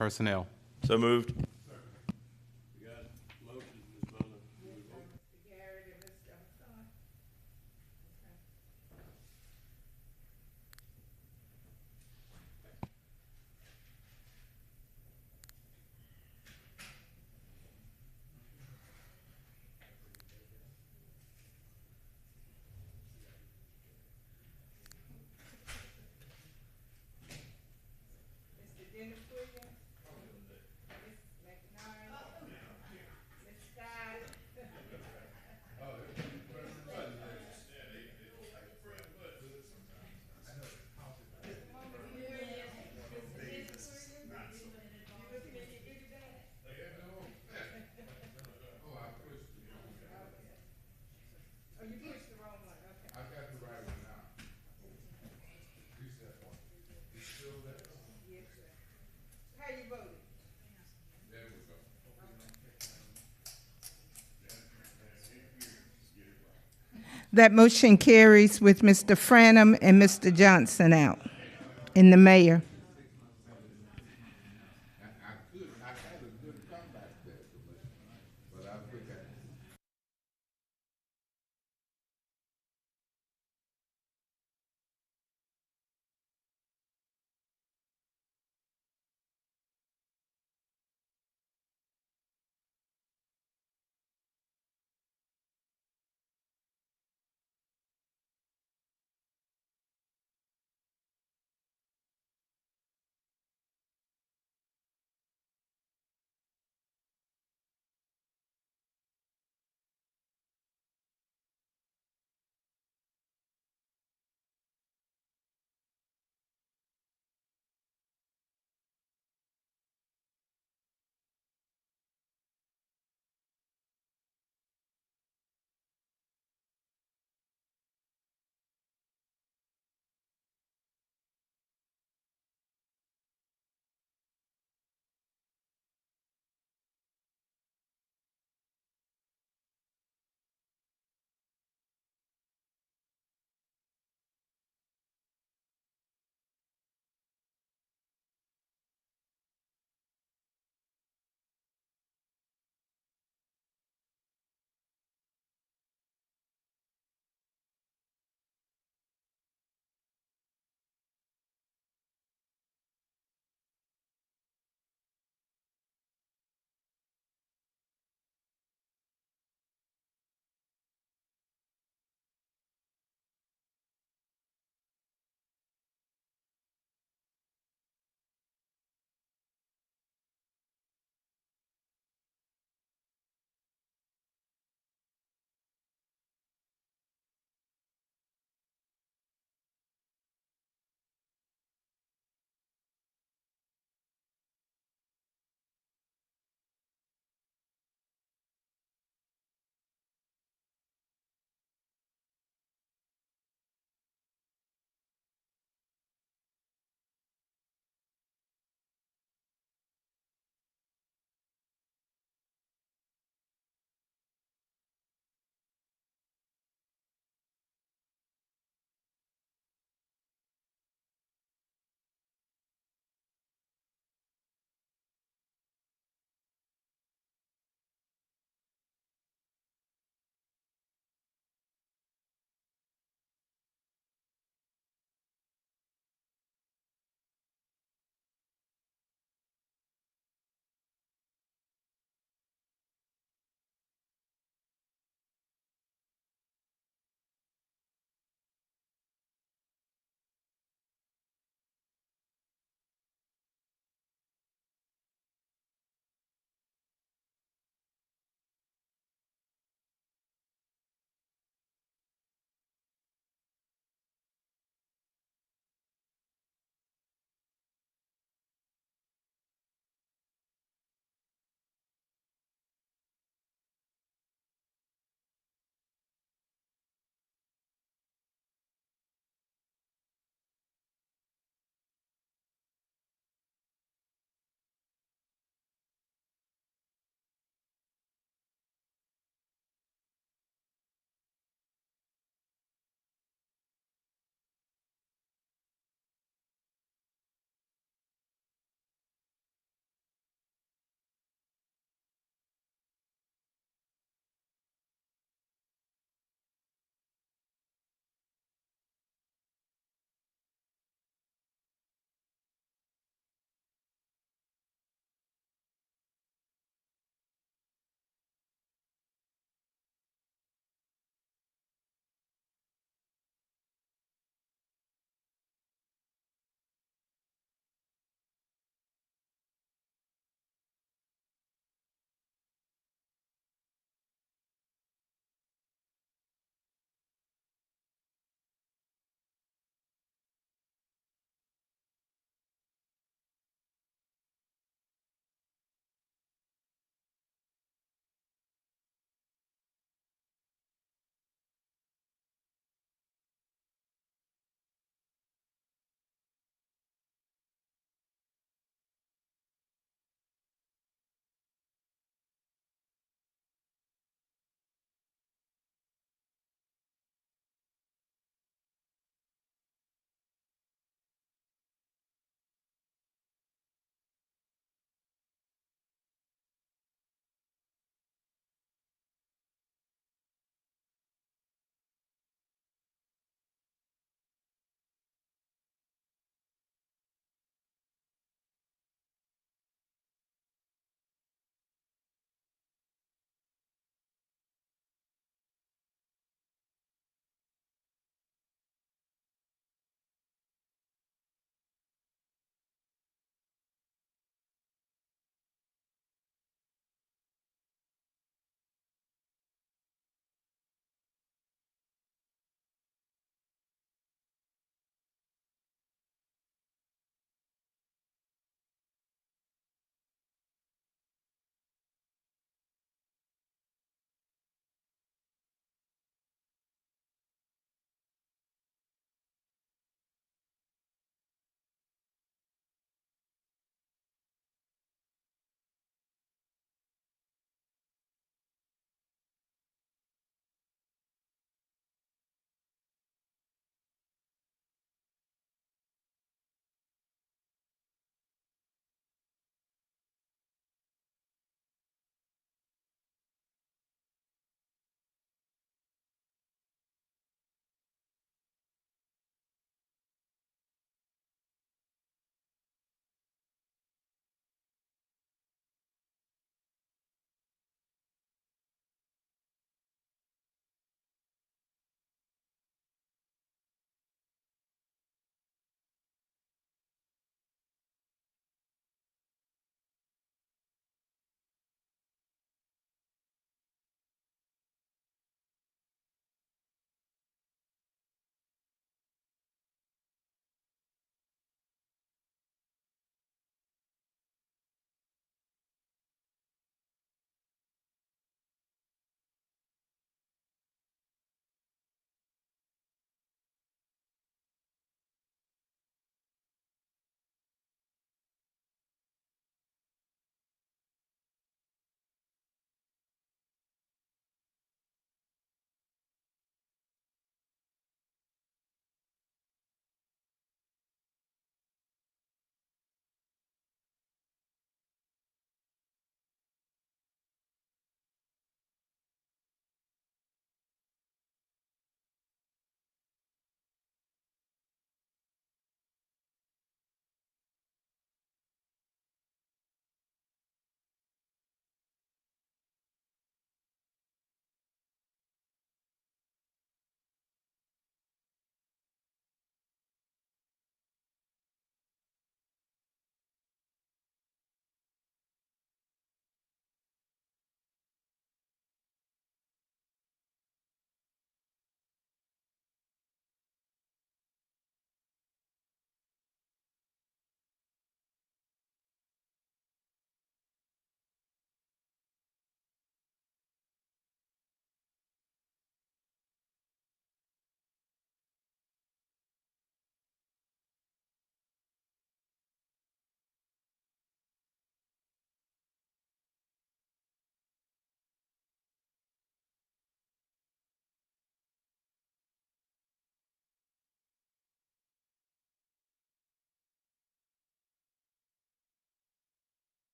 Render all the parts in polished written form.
Personnel. So moved. We got motion, Ms. Bowler. Mr. Garrett and Mr. Johnson. Mr. Dennis Williams. Ms. McNary. Ms. Scott. Oh, you pushed the wrong one, okay. I got the right one now. Reset one. You still there? Yes, sir. How you voting? There we go. That motion carries with Mr. Franham and Mr. Johnson out, and the mayor. I had a good comeback there, but I forgot.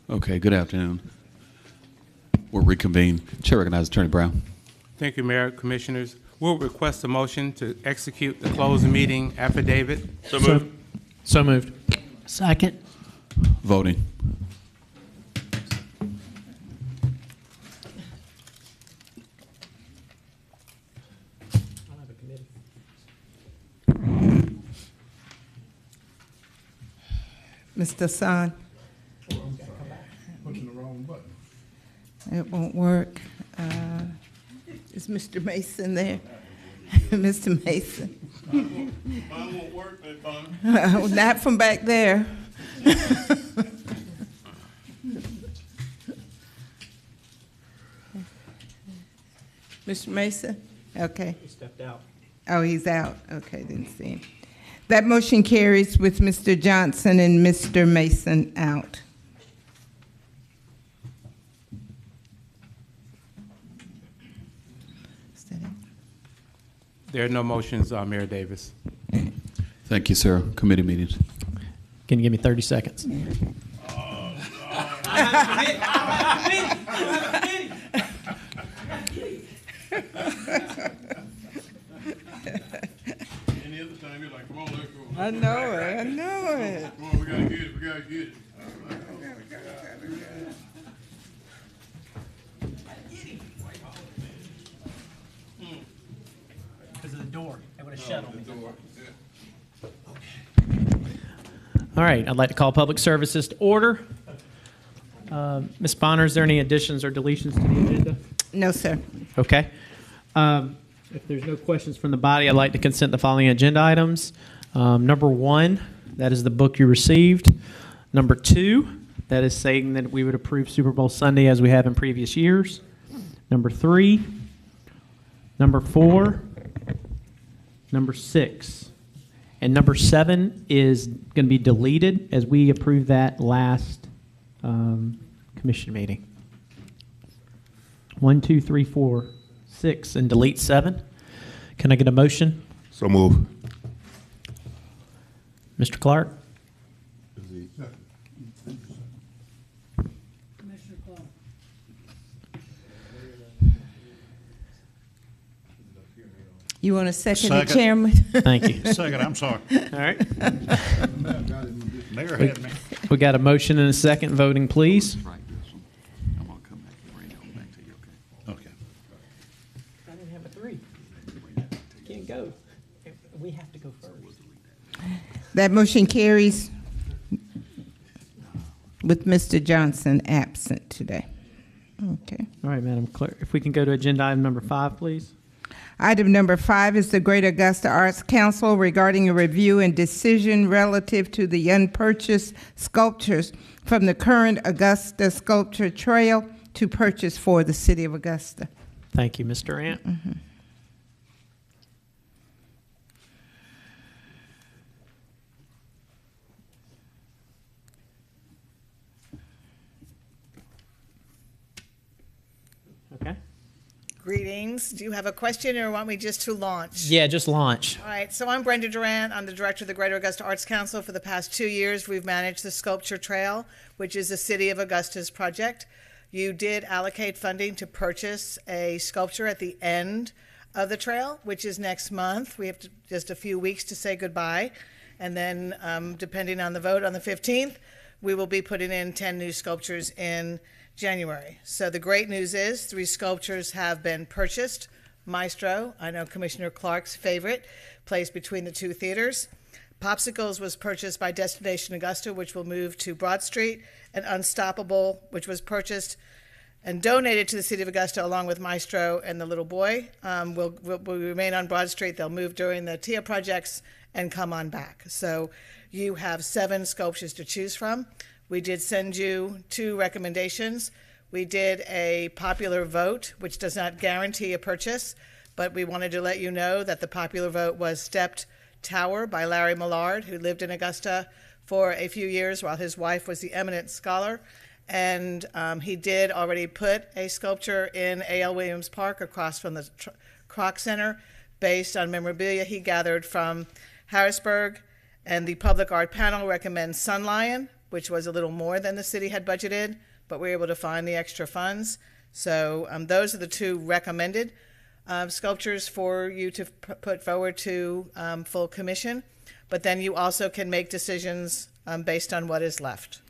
Okay, good afternoon. We'll reconvene. Chair recognizes Attorney Brown. Thank you, Mayor, Commissioners. We'll request a motion to execute the closed meeting affidavit. So moved. So moved. Second. Voting. Mr. Hassan, Pushing the wrong button. it won't work. Is Mr. Mason there? Mr. Mason? Mine won't work that time. Not from back there. Mr. Mason? Okay. He stepped out. Oh, he's out. Okay, didn't see him. That motion carries with Mr. Johnson and Mr. Mason out. Is that it? There are no motions, Mayor Davis. Thank you, sir. Committee meetings. Can you give me 30 seconds? Any other time, you're like, come on, let's go. I know it. I know it. Come on, we gotta get it, we gotta get it. Because of the door. They would have shut on me. All right, I'd like to call Public Services to order. Ms. Bonner, is there any additions or deletions to the agenda? No, sir. Okay. If there's no questions from the body, I'd like to consent the following agenda items. Number 1, that is the book you received. Number 2, that is saying that we would approve Super Bowl Sunday as we have in previous years. Number 3, number 4, number 6, and number 7 is going to be deleted as we approved that last commission meeting. 1, 2, 3, 4, 6, and delete 7. Can I get a motion? So move. Mr. Clark? You want to second Second. it, Chairman? Thank you. Second, I'm sorry. All right. Mayor had me. We got a motion and a second. Voting, please. Right, this one. I'm gonna come back and bring that one back to you, okay? Okay. I didn't have a 3. Can't go. We have to go first. That motion carries with Mr. Johnson absent today. Okay. All right, Madam Clerk. If we can go to agenda item number 5, please. Item number 5 is the Greater Augusta Arts Council regarding a review and decision relative to the unpurchased sculptures from the current Augusta Sculpture Trail to purchase for the City of Augusta. Thank you, Mr. Ant. Okay. Greetings. Do you have a question or want me just to launch? Yeah, just launch. All right. So I'm Brenda Durant. I'm the director of the Greater Augusta Arts Council. For the past 2 years, we've managed the Sculpture Trail, which is the City of Augusta's project. You did allocate funding to purchase a sculpture at the end of the trail, which is next month. We have just a few weeks to say goodbye. And then, depending on the vote on the 15th, we will be putting in 10 new sculptures in January. So the great news is 3 sculptures have been purchased. Maestro, I know Commissioner Clark's favorite, placed between the 2 theaters. Popsicles was purchased by Destination Augusta, which will move to Broad Street, and Unstoppable, which was purchased and donated to the City of Augusta along with Maestro and the little boy, will remain on Broad Street. They'll move during the TIA projects and come on back. So you have 7 sculptures to choose from. We did send you 2 recommendations. We did a popular vote, which does not guarantee a purchase, but we wanted to let you know that the popular vote was Stepped Tower by Larry Millard, who lived in Augusta for a few years while his wife was the eminent scholar. And he did already put a sculpture in A.L. Williams Park across from the Kroc Center based on memorabilia he gathered from Harrisburg. And the public art panel recommends Sun Lion which was a little more than the city had budgeted, but we were able to find the extra funds. So those are the two recommended sculptures for you to put forward to full commission. But then you also can make decisions based on what is left,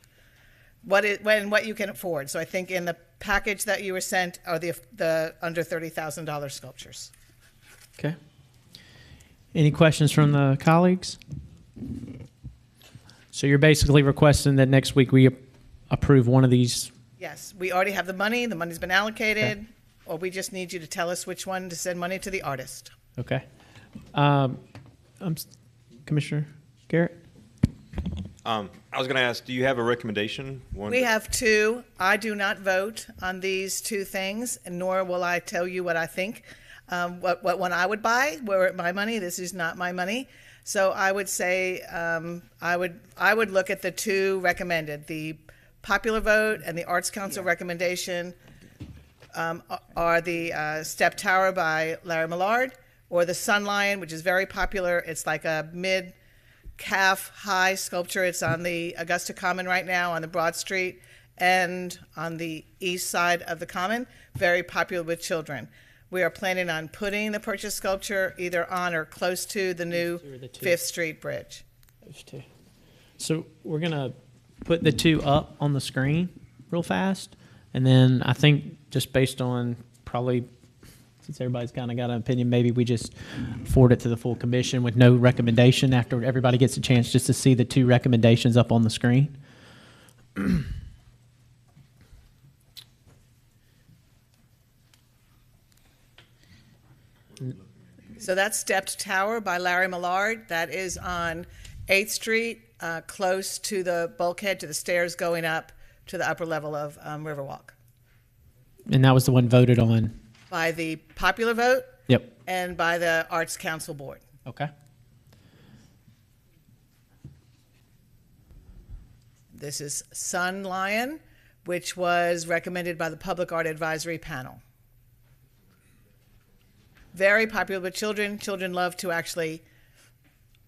what you can afford. So I think in the package that you were sent are the under $30,000 sculptures. Okay. Any questions from the colleagues? So you're basically requesting that next week we approve one of these. Yes, we already have the money. The money's been allocated, or we just need you to tell us which one to send money to the artist. Okay. Commissioner Garrett? I was going to ask, do you have a recommendation? We have two. I do not vote on these two things, and nor will I tell you what I think. What one I would buy, were it my money. This is not my money. So I would say I would look at the two recommended. The popular vote and the Arts Council recommendation are the Step Tower by Larry Millard, or the Sun Lion, which is very popular. It's like a mid-calf high sculpture. It's on the Augusta Common right now, on the Broad Street and on the east side of the Common. Very popular with children. We are planning on putting the purchase sculpture either on or close to the new 5th Street Bridge. Those two. So we're going to put the two up on the screen real fast. And then I think just based on probably, since everybody's kind of got an opinion, maybe we just forward it to the full commission with no recommendation after everybody gets a chance just to see the two recommendations up on the screen. So that's Stepped Tower by Larry Millard. That is on 8th Street, close to the bulkhead, to the stairs going up to the upper level of Riverwalk. And that was the one voted on. By the popular vote Yep. and by the Arts Council Board. Okay. This is Sun Lion, which was recommended by the Public Art Advisory Panel. Very popular with children. Children love to actually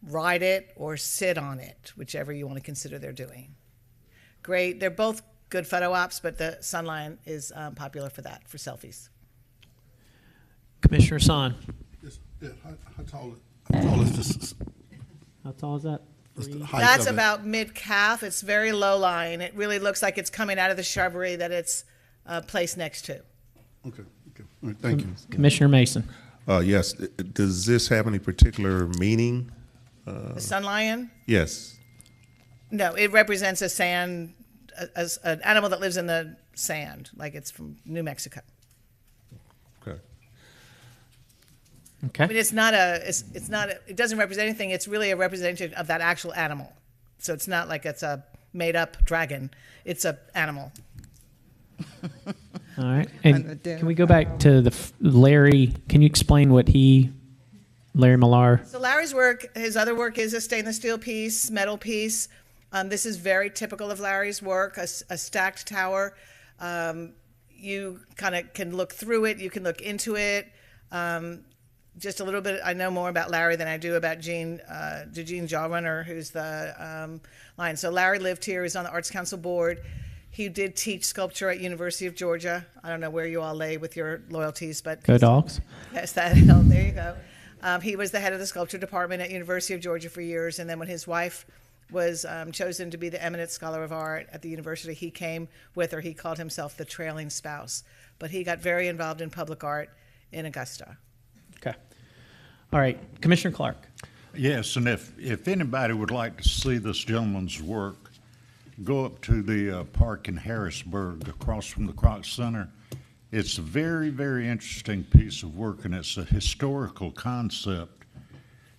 ride it or sit on it, whichever you want to consider they're doing. Great. They're both good photo ops, but the Sun Lion is popular for that, for selfies. Commissioner Son. How tall is this? How tall is that? That's about mid-calf. It's very low-lying. It really looks like it's coming out of the shrubbery that it's placed next to. Okay. All right, thank you. Commissioner Mason. Yes. Does this have any particular meaning? The Sun Lion? Yes. No, it represents a sand, an animal that lives in the sand, like it's from New Mexico. Okay. Okay. I mean, it doesn't represent anything. It's really a representation of that actual animal. So it's not like it's a made-up dragon. It's an animal. All right. And can we go back to Larry? Can you explain what Larry Millar? So Larry's work, his other work is a stainless steel piece, metal piece. This is very typical of Larry's work, a stacked tower. You kind of can look through it. You can look into it. Just a little bit, I know more about Larry than I do about Gene Jawrunner, who's the lion. So Larry lived here. He's on the Arts Council Board. He did teach sculpture at University of Georgia. I don't know where you all lay with your loyalties, but Go Dogs. yes, there you go. He was the head of the sculpture department at University of Georgia for years, and then when his wife was chosen to be the eminent scholar of art at the university, he came with her. He called himself the trailing spouse, but he got very involved in public art in Augusta. Okay. All right. Commissioner Clark. Yes, and if anybody would like to see this gentleman's work, go up to the park in Harrisburg across from the Kroc Center. It's a very, very interesting piece of work, and it's a historical concept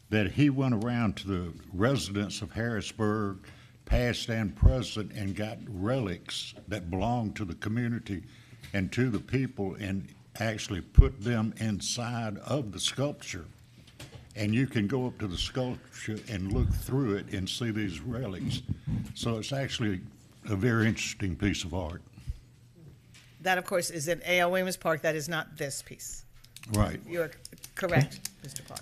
that he went around to the residents of Harrisburg, past and present, and got relics that belong to the community and to the people, and actually put them inside of the sculpture. And you can go up to the sculpture and look through it and see these relics. So it's actually a very interesting piece of art. That, of course, is in A.L. Williams Park. That is not this piece. Right. You are correct, Mr. Clark.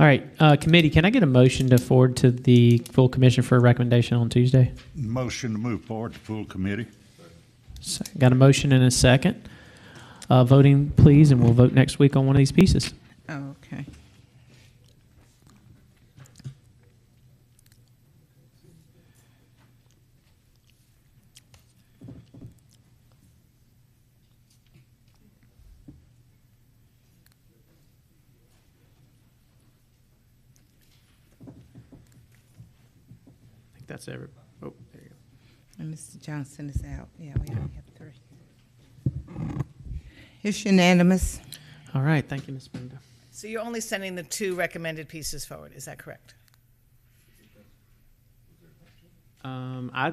All right, committee, can I get a motion to forward to the full commission for a recommendation on Tuesday? Motion to move forward to full committee. Got a motion and a second. Voting, please, and we'll vote next week on one of these pieces. Okay. I think that's every. Oh, there you go. And Mr. Johnson is out. Yeah, we only have 3. It's unanimous. All right, thank you, Ms. Brenda. So you're only sending the 2 recommended pieces forward, is that correct? I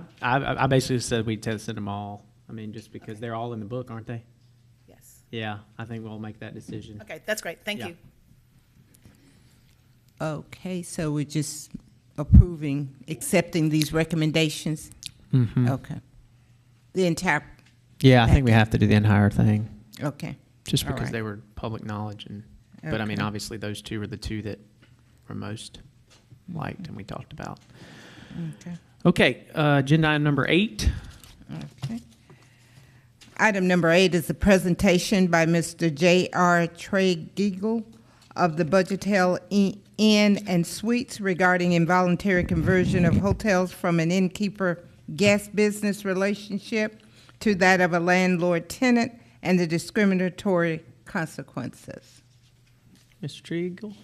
basically said we'd tested them all. I mean, just because they're all in the book, aren't they? Yes. Yeah, I think we'll make that decision. Okay, that's great, thank Yeah. you. Okay, so we're just approving, accepting these recommendations? Mm-hmm. Okay. The entire, Yeah, I think we have to do the entire thing, okay. just All because right. they were public knowledge, and but I mean, Okay. obviously, those 2 were the 2 that were most liked, and we talked about. Okay. Okay, agenda item number 8. Okay. Item number 8 is a presentation by Mr. J.R. Tregeagle of the Budgetel Inn and Suites regarding involuntary conversion of hotels from an innkeeper-guest business relationship to that of a landlord-tenant and the discriminatory consequences. Mr. Treagle,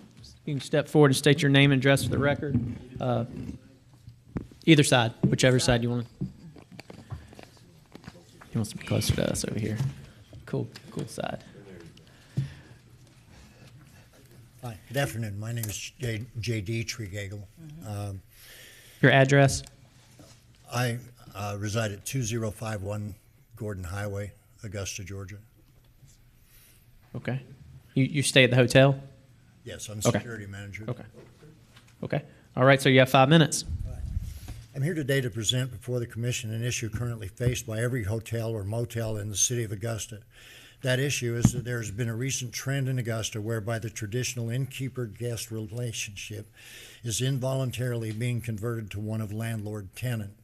you can step forward and state your name and address for the record. Either side, whichever side you want. He wants to be closer to us over here. Cool side. Hi, good afternoon. My name is J.D. Tregeagle. Your address? I reside at 2051 Gordon Highway, Augusta, Georgia. Okay. You stay at the hotel? Yes, I'm Okay. security manager. Okay. All right, so you have 5 minutes. I'm here today to present before the commission an issue currently faced by every hotel or motel in the city of Augusta. That issue is that there's been a recent trend in Augusta whereby the traditional innkeeper-guest relationship is involuntarily being converted to one of landlord-tenant.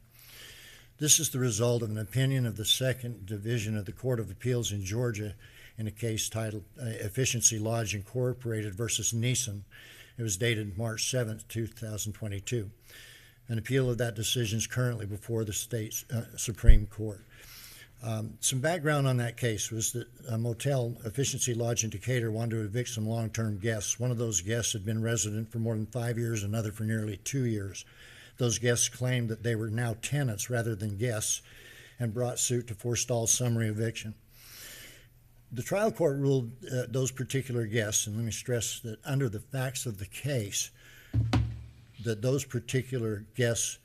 This is the result of an opinion of the Second Division of the Court of Appeals in Georgia in a case titled Efficiency Lodge Incorporated versus Neeson. It was dated March 7th, 2022. An appeal of that decision is currently before the state Supreme Court. Some background on that case was that a motel, Efficiency Lodge in Decatur, wanted to evict some long-term guests. One of those guests had been resident for more than 5 years, another for nearly 2 years. Those guests claimed that they were now tenants rather than guests and brought suit to forestall summary eviction. The trial court ruled those particular guests, and let me stress that under the facts of the case, that those particular guests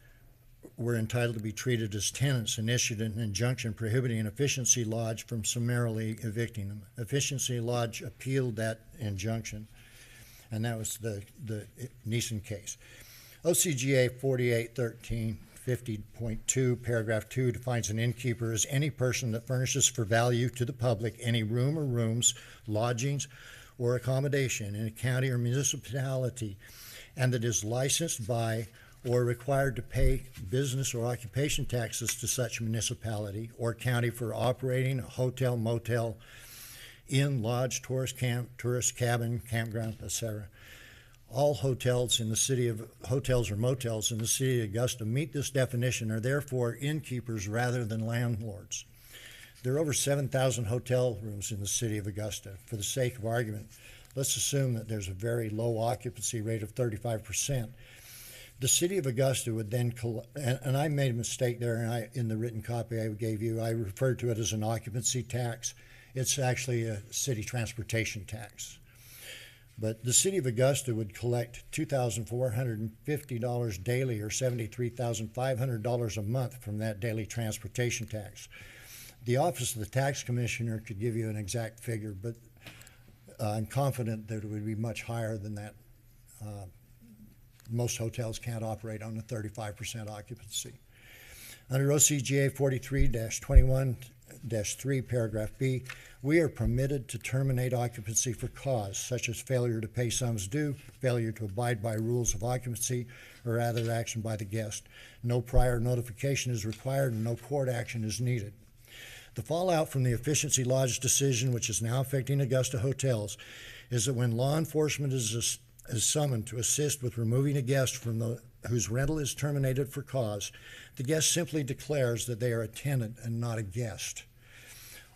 were entitled to be treated as tenants and issued an injunction prohibiting an Efficiency Lodge from summarily evicting them. Efficiency Lodge appealed that injunction, and that was the Neeson case. OCGA 481350.2, paragraph 2, defines an innkeeper as any person that furnishes for value to the public any room or rooms, lodgings, or accommodation in a county or municipality, and that is licensed by or required to pay business or occupation taxes to such municipality or county for operating a hotel, motel, inn, lodge, tourist camp, tourist cabin, campground, etc. All hotels in the city of hotels or motels in the city of Augusta meet this definition, are therefore innkeepers rather than landlords. There are over 7,000 hotel rooms in the city of Augusta. For the sake of argument, let's assume that there's a very low occupancy rate of 35%. The city of Augusta would then, and I made a mistake there, and in the written copy I gave you, I referred to it as an occupancy tax. It's actually a city transportation tax. But the city of Augusta would collect $2,450 daily, or $73,500 a month from that daily transportation tax. The Office of the Tax Commissioner could give you an exact figure, but I'm confident that it would be much higher than that. Most hotels can't operate on a 35% occupancy. Under OCGA 43-21-3, paragraph B, we are permitted to terminate occupancy for cause, such as failure to pay sums due, failure to abide by rules of occupancy, or other action by the guest. No prior notification is required and no court action is needed. The fallout from the Efficiency Lodge decision, which is now affecting Augusta hotels, is that when law enforcement is summoned to assist with removing a guest from whose rental is terminated for cause, the guest simply declares that they are a tenant and not a guest.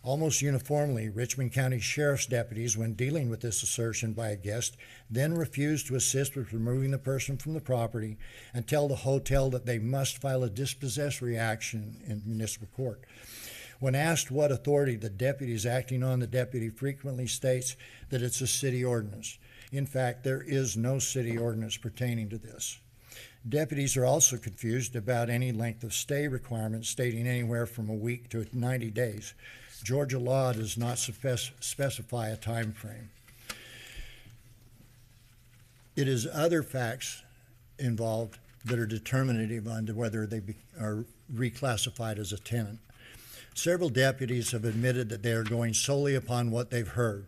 Almost uniformly, Richmond County Sheriff's deputies, when dealing with this assertion by a guest, then refuse to assist with removing the person from the property and tell the hotel that they must file a dispossessory action in municipal court. When asked what authority the deputy is acting on, the deputy frequently states that it's a city ordinance. In fact, there is no city ordinance pertaining to this. Deputies are also confused about any length of stay requirement, stating anywhere from a week to 90 days. Georgia law does not specify a time frame. It is other facts involved that are determinative on whether they are reclassified as a tenant. Several deputies have admitted that they are going solely upon what they've heard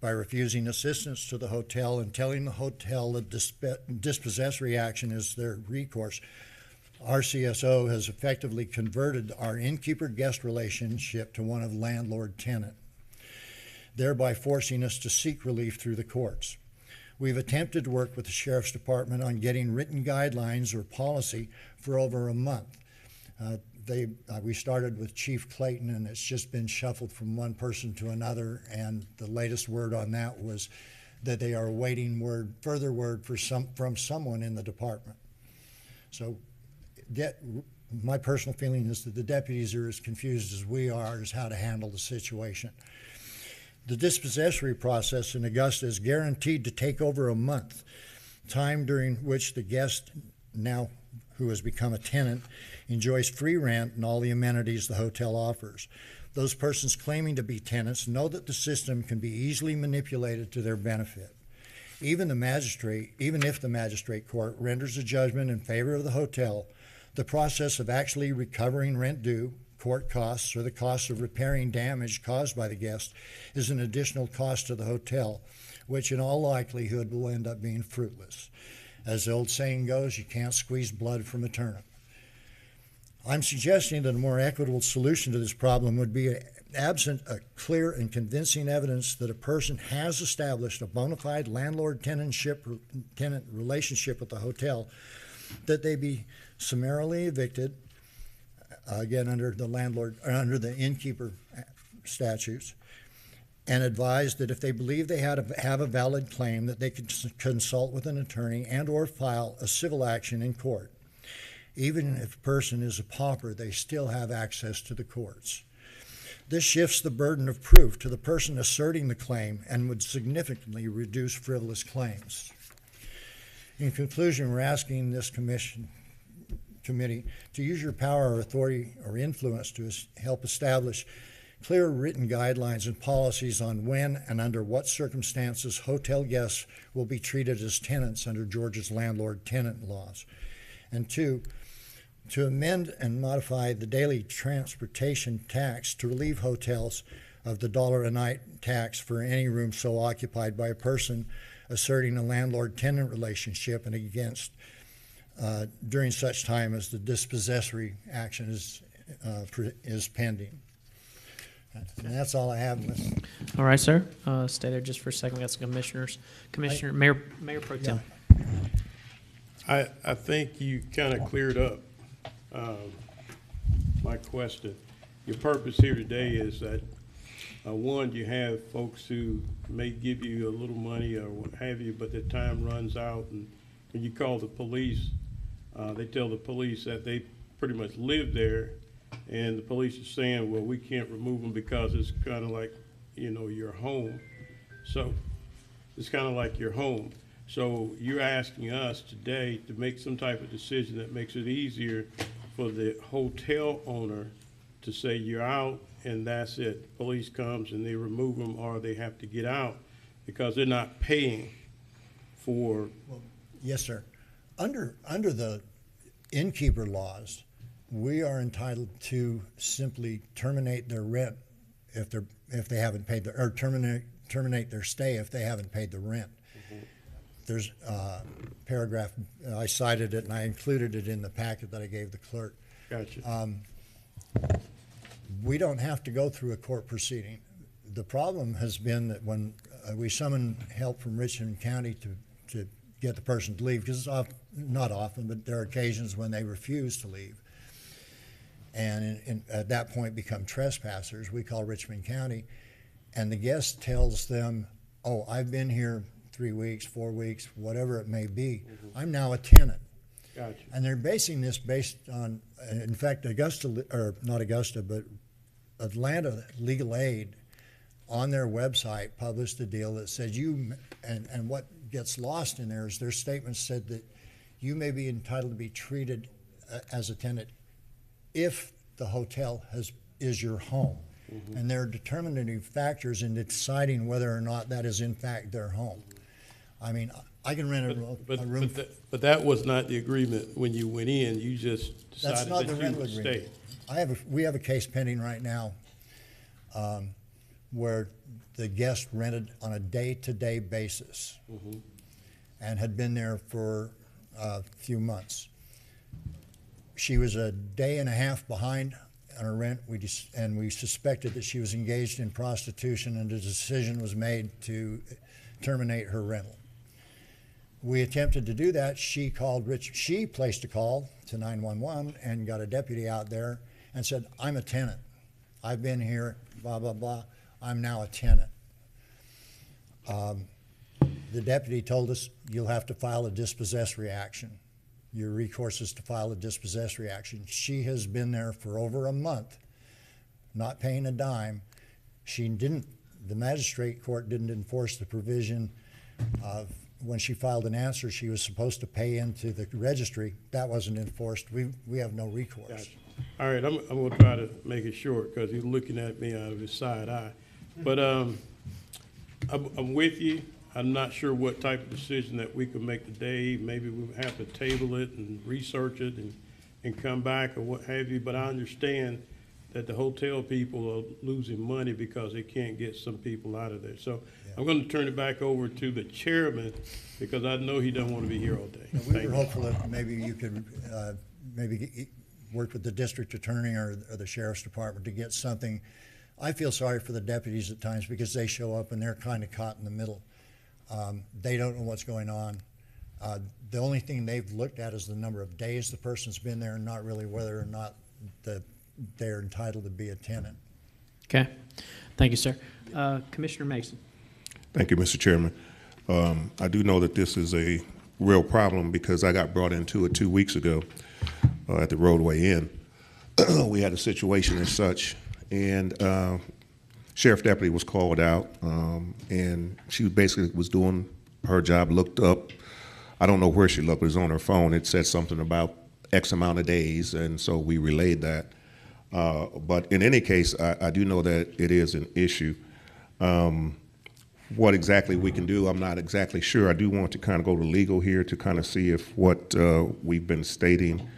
by refusing assistance to the hotel and telling the hotel that dispossessory action is their recourse. RCSO has effectively converted our innkeeper-guest relationship to one of landlord-tenant, thereby forcing us to seek relief through the courts. We've attempted to work with the Sheriff's Department on getting written guidelines or policy for over a month. We started with Chief Clayton, and it's just been shuffled from one person to another, and the latest word on that was that they are awaiting further word from someone in the department. So my personal feeling is that the deputies are as confused as we are as how to handle the situation. The dispossessory process in Augusta is guaranteed to take over a month, time during which the guest, now who has become a tenant, enjoys free rent and all the amenities the hotel offers. Those persons claiming to be tenants know that the system can be easily manipulated to their benefit. Even if the magistrate court renders a judgment in favor of the hotel, the process of actually recovering rent due, court costs, or the cost of repairing damage caused by the guest is an additional cost to the hotel, which in all likelihood will end up being fruitless. As the old saying goes, you can't squeeze blood from a turnip. I'm suggesting that a more equitable solution to this problem would be absent a clear and convincing evidence that a person has established a bona fide landlord-tenant relationship with the hotel, that they be summarily evicted, again under the innkeeper statutes, and advised that if they believe they have a valid claim, that they could consult with an attorney and or file a civil action in court. Even if a person is a pauper, they still have access to the courts. This shifts the burden of proof to the person asserting the claim and would significantly reduce frivolous claims. In conclusion, we're asking this committee to use your power or authority or influence to help establish clear written guidelines and policies on when and under what circumstances hotel guests will be treated as tenants under Georgia's landlord-tenant laws. And two, to amend and modify the daily transportation tax to relieve hotels of the $1 a night tax for any room so occupied by a person asserting a landlord-tenant relationship and against during such time as the dispossessory action is pending. And that's all I have. All right, sir. Stay there just for a second. We got some commissioners. Mayor Pro Tem. I think you kind of cleared up my question. Your purpose here today is that, one, you have folks who may give you a little money or what have you, but their time runs out, and when you call the police, they tell the police that they pretty much live there, and the police are saying, well, we can't remove them because it's kind of like, your home. So it's kind of like your home. So you're asking us today to make some type of decision that makes it easier for the hotel owner to say you're out and that's it. Police comes and they remove them or they have to get out because they're not paying for. Well, yes, sir. Under the innkeeper laws, we are entitled to simply terminate their rent if they haven't paid or terminate their stay if they haven't paid the rent. There's a paragraph, I cited it and I included it in the packet that I gave the clerk. Gotcha. We don't have to go through a court proceeding. The problem has been that when we summon help from Richmond County to get the person to leave, because it's not often, but there are occasions when they refuse to leave, and at that point become trespassers. We call Richmond County, and the guest tells them, oh, I've been here 3 weeks, 4 weeks, whatever it may be. I'm now a tenant. Gotcha. And they're basing this based on, in fact, Augusta, or not Augusta, but Atlanta Legal Aid on their website published a deal that said and what gets lost in there is their statement said that you may be entitled to be treated as a tenant if the hotel is your home. And there are determinative factors in deciding whether or not that is in fact their home. I mean, I can rent a room. But that was not the agreement when you went in. You just That's decided not that the you rental would agreement. stay. We have a case pending right now where the guest rented on a day-to-day basis and had been there for a few months. She was a day and a half behind on her rent, and we suspected that she was engaged in prostitution, and a decision was made to terminate her rental. We attempted to do that. She placed a call to 911 and got a deputy out there and said, I'm a tenant. I've been here, blah, blah, blah. I'm now a tenant. The deputy told us, you'll have to file a dispossessory action. Your recourse is to file a dispossessory action. She has been there for over a month, not paying a dime. The magistrate court didn't enforce the provision of when she filed an answer, she was supposed to pay into the registry. That wasn't enforced. We have no recourse. Gotcha. All right, I'm going to try to make it short because he's looking at me out of his side eye. But I'm with you. I'm not sure what type of decision that we could make today. Maybe we would have to table it and research it and come back or what have you. But I understand that the hotel people are losing money because they can't get some people out of there. So yeah. I'm going to turn it back over to the chairman because I know he doesn't want to be here all day. We were hopeful that maybe you could work with the district attorney or the sheriff's department to get something. I feel sorry for the deputies at times because they show up and they're kind of caught in the middle. They don't know what's going on. The only thing they've looked at is the number of days the person's been there and not really whether or not they're entitled to be a tenant. Okay. Thank you, sir. Commissioner Mason. Thank you, Mr. Chairman. I do know that this is a real problem because I got brought into it 2 weeks ago at the Roadway Inn. We had a situation as such, and sheriff deputy was called out, and she basically was doing her job, looked up. I don't know where she looked, it was on her phone. It said something about X amount of days, and so we relayed that. But in any case, I do know that it is an issue. What exactly we can do, I'm not exactly sure. I do want to kind of go to legal here to kind of see if what we've been stating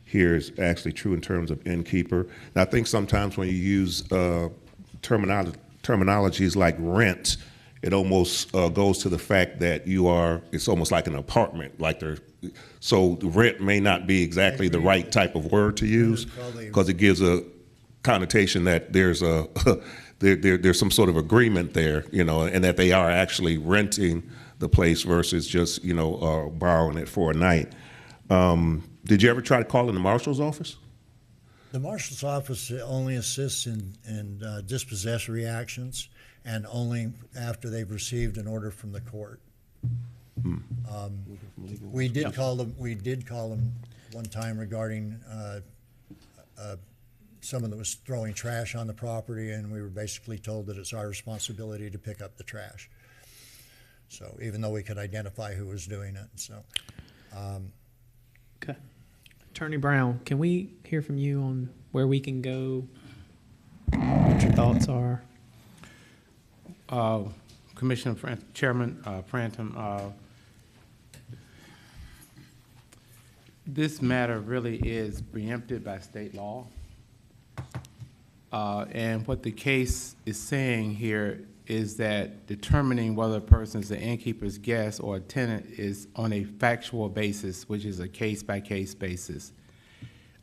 here is actually true in terms of innkeeper. And I think sometimes when you use terminologies like rent, it almost goes to the fact that it's almost like an apartment, so the rent may not be exactly the right type of word to use because it gives a connotation that there's there's some sort of agreement there, and that they are actually renting the place versus just, borrowing it for a night. Did you ever try to call in the marshal's office? The marshal's office only assists in dispossessory actions and only after they've received an order from the court. We did call them one time regarding someone that was throwing trash on the property, and we were basically told that it's our responsibility to pick up the trash. So even though we could identify who was doing it, Okay. Attorney Brown, can we hear from you on where we can go, what your thoughts are? Chairman Prantham, This matter really is preempted by state law. And what the case is saying here is that determining whether a person is an innkeeper's guest or a tenant is on a factual basis, which is a case-by-case basis.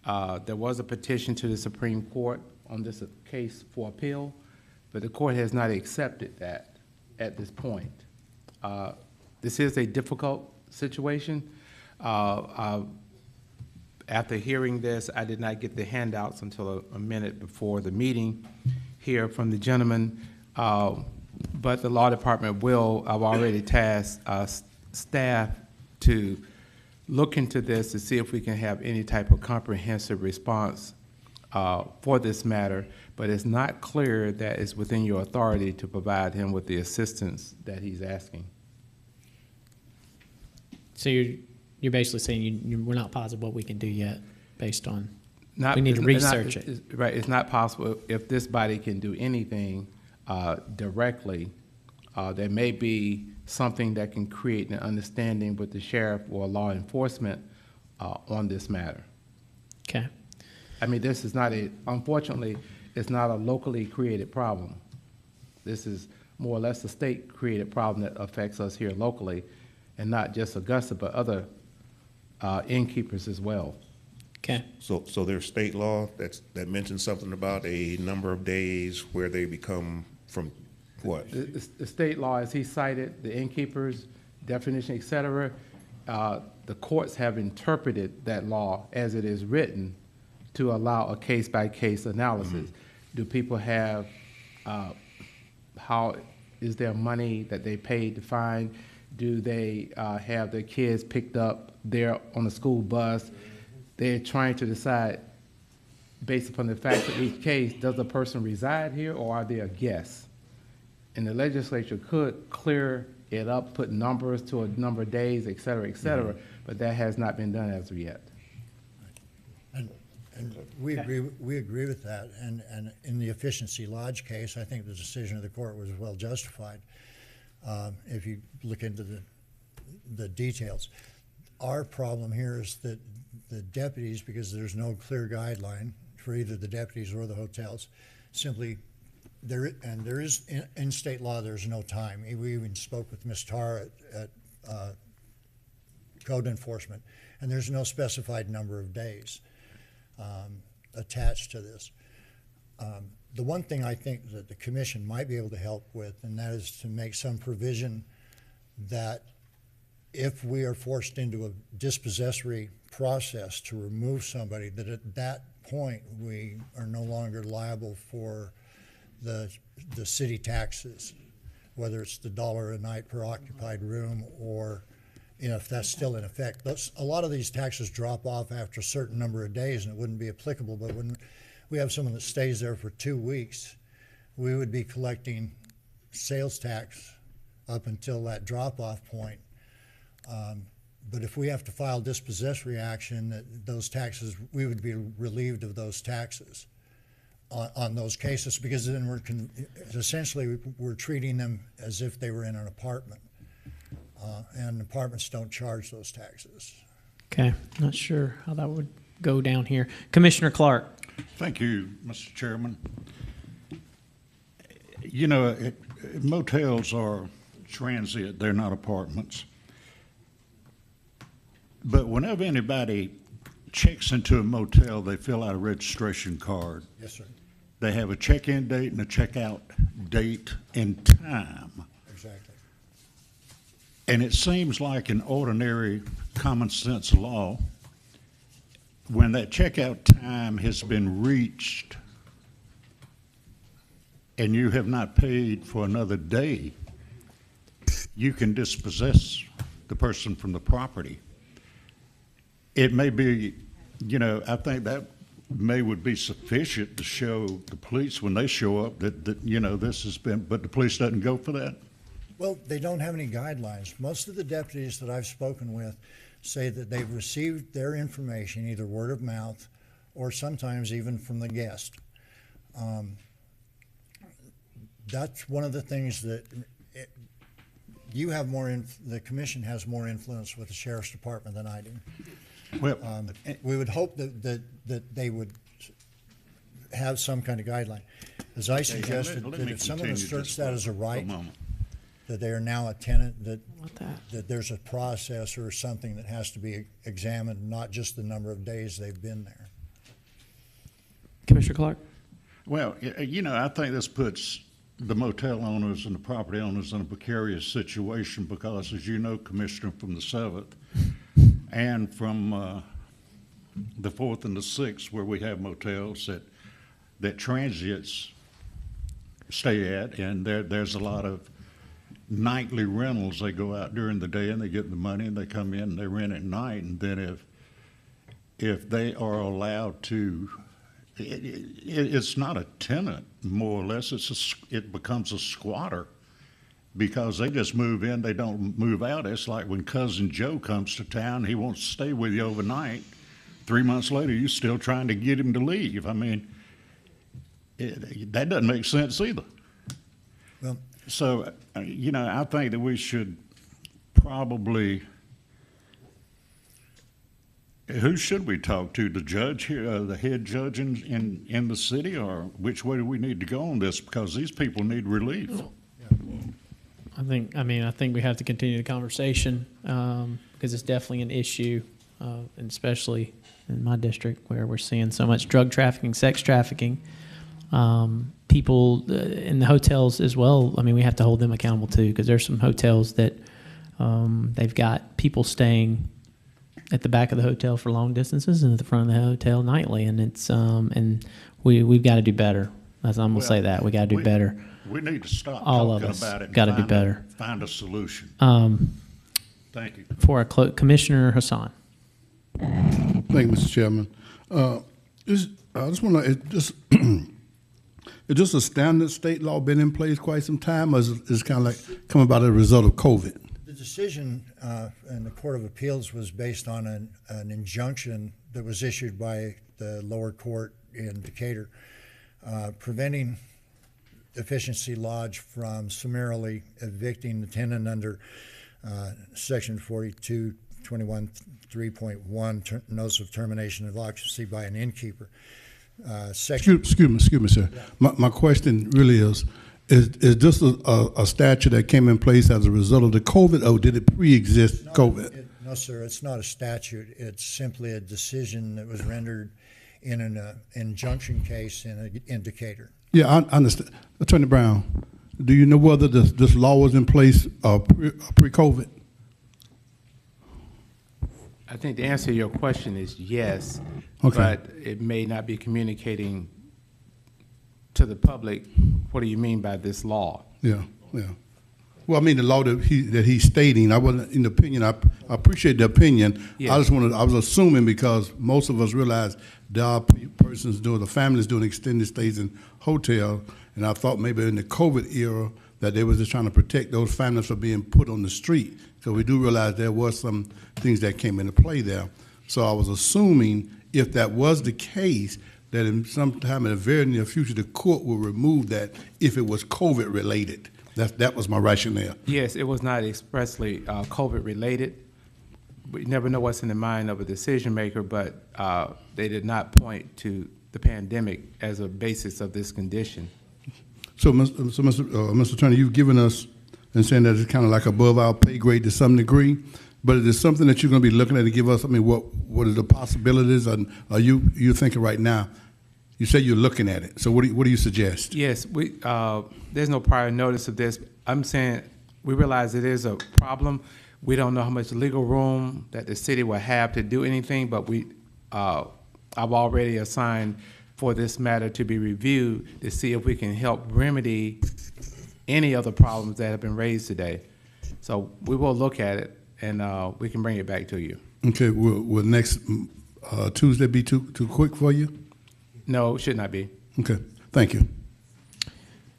There was a petition to the Supreme Court on this case for appeal, but the court has not accepted that at this point. This is a difficult situation. After hearing this, I did not get the handouts until a minute before the meeting here from the gentleman, but the law department I've already tasked staff to look into this to see if we can have any type of comprehensive response for this matter, but it's not clear that it's within your authority to provide him with the assistance that he's asking. So you're basically saying we're not positive what we can do yet based on, Not- we need to it's not- research it. Right, it's not possible if this body can do anything directly. There may be something that can create an understanding with the sheriff or law enforcement on this matter. Okay. I mean, this is not unfortunately, it's not a locally created problem. This is more or less a state-created problem that affects us here locally, and not just Augusta, but other innkeepers as well. Okay. So there's state law that mentions something about a number of days where they become from what? The state law, as he cited, the innkeepers, definition, et cetera, the courts have interpreted that law as it is written to allow a case-by-case analysis. Do people have, how is there money that they paid to fine? Do they have their kids picked up there on a school bus? They're trying to decide, based upon the facts of each case, does a person reside here or are they a guest? And the legislature could clear it up, put numbers to a number of days, et cetera, but that has not been done as of yet. And we agree with that. And in the Efficiency Lodge case, I think the decision of the court was well justified. If you look into the details. Our problem here is that the deputies, because there's no clear guideline for either the deputies or the hotels, simply there is in state law there's no time. We even spoke with Ms. Tarr at Code Enforcement, and there's no specified number of days attached to this. The one thing I think that the commission might be able to help with, and that is to make some provision that if we are forced into a dispossessory process to remove somebody, that at that point we are no longer liable for the city taxes, whether it's the $1 a night per occupied room or, if that's still in effect. A lot of these taxes drop off after a certain number of days and it wouldn't be applicable, but when we have someone that stays there for 2 weeks, we would be collecting sales tax up until that drop-off point. But if we have to file dispossessory action, those taxes, we would be relieved of those taxes on those cases, because then essentially we're treating them as if they were in an apartment. And apartments don't charge those taxes. Okay. Not sure how that would go down here. Commissioner Clark. Thank you, Mr. Chairman. Motels are transient, they're not apartments. But whenever anybody checks into a motel, they fill out a registration card. Yes, sir. They have a check-in date and a check-out date and time. Exactly. And it seems like an ordinary common sense law, when that checkout time has been reached and you have not paid for another day, you can dispossess the person from the property. It may be, I think that would be sufficient to show the police when they show up that this has been, but the police doesn't go for that? Well, they don't have any guidelines. Most of the deputies that I've spoken with say that they've received their information either word of mouth or sometimes even from the guest. That's one of the things that the commission has more influence with the sheriff's department than I do. Well, We would hope that they would have some kind of guideline. As I suggested, let that me if someone continue asserts just that as a for right, moment. that they are now a tenant, that What that? that there's a process or something that has to be examined, not just the number of days they've been there. Commissioner Clark? Well, I think this puts the motel owners and the property owners in a precarious situation because, as you know, Commissioner, from the 7th and from the 4th and the 6th, where we have motels that transients stay at, and there's a lot of nightly rentals. They go out during the day and they get the money and they come in and they rent at night, and then if they are allowed to, it's not a tenant, more or less. It becomes a squatter because they just move in, they don't move out. It's like when Cousin Joe comes to town, he wants to stay with you overnight. 3 months later, you're still trying to get him to leave. I mean, that doesn't make sense either. Well, So, I think that we should probably, who should we talk to? The judge here, the head judge in the city, or which way do we need to go on this? Because these people need relief. I think we have to continue the conversation because it's definitely an issue, and especially in my district where we're seeing so much drug trafficking, sex trafficking. People in the hotels as well. I mean, we have to hold them accountable too, because there's some hotels that they've got people staying at the back of the hotel for long distances and at the front of the hotel nightly, and it's and we've got to do better. I'm gonna say that we got to do better. We need to stop All of talking us about it. got to do better. Find a solution. Thank you. For our Commissioner Hassan. Thank you, Mr. Chairman. I just want to, is just a standard state law been in place quite some time, or is it kind of like coming about as a result of COVID? the decision in the Court of Appeals was based on an injunction that was issued by the lower court in Decatur, preventing Efficiency Lodge from summarily evicting the tenant under Section 4221 3.1, notice of termination of occupancy by an innkeeper. Excuse me, sir. Yeah. My question really is this a statute that came in place as a result of the COVID, or did it pre-exist COVID? No, sir, it's not a statute. It's simply a decision that was rendered in an injunction case in Decatur. Yeah, I understand. Attorney Brown, do you know whether this law was in place pre-COVID? I think the answer to your question is yes, Okay. but it may not be communicating to the public, what do you mean by this law? Yeah. Well, I mean, the law that he's stating, I wasn't in the opinion. I appreciate the opinion. Yeah. I was assuming, because most of us realize there are the families doing extended stays in hotels, and I thought maybe in the COVID era that they were just trying to protect those families from being put on the street. So we do realize there was some things that came into play there. So I was assuming if that was the case, that in some time in the very near future, the court will remove that if it was COVID related. That was my rationale. Yes, it was not expressly COVID related. We never know what's in the mind of a decision maker, but they did not point to the pandemic as a basis of this condition. So, Mr. Attorney, you've given us and saying that it's kind of like above our pay grade to some degree, but is it something that you're going to be looking at to give us? I mean, what are the possibilities? And are you thinking right now? You say you're looking at it. So what do you suggest? Yes, there's no prior notice of this. I'm saying we realize it is a problem. We don't know how much legal room that the city will have to do anything, but I've already assigned for this matter to be reviewed to see if we can help remedy any of the problems that have been raised today. So we will look at it, and we can bring it back to you. Okay, will next Tuesday be too quick for you? No, it should not be. Okay, thank you.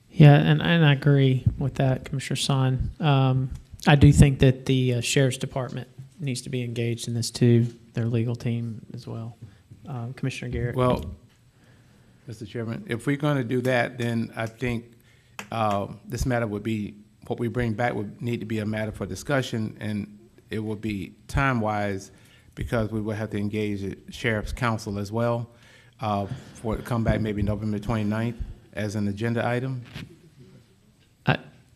Yeah, and I agree with that, Commissioner Son. I do think that the Sheriff's Department needs to be engaged in this too, their legal team as well. Commissioner Garrett. Well, Mr. Chairman, if we're going to do that, then I think this matter would be, what we bring back would need to be a matter for discussion, and it will be time-wise, because we will have to engage the Sheriff's Council as well for it to come back maybe November 29th as an agenda item.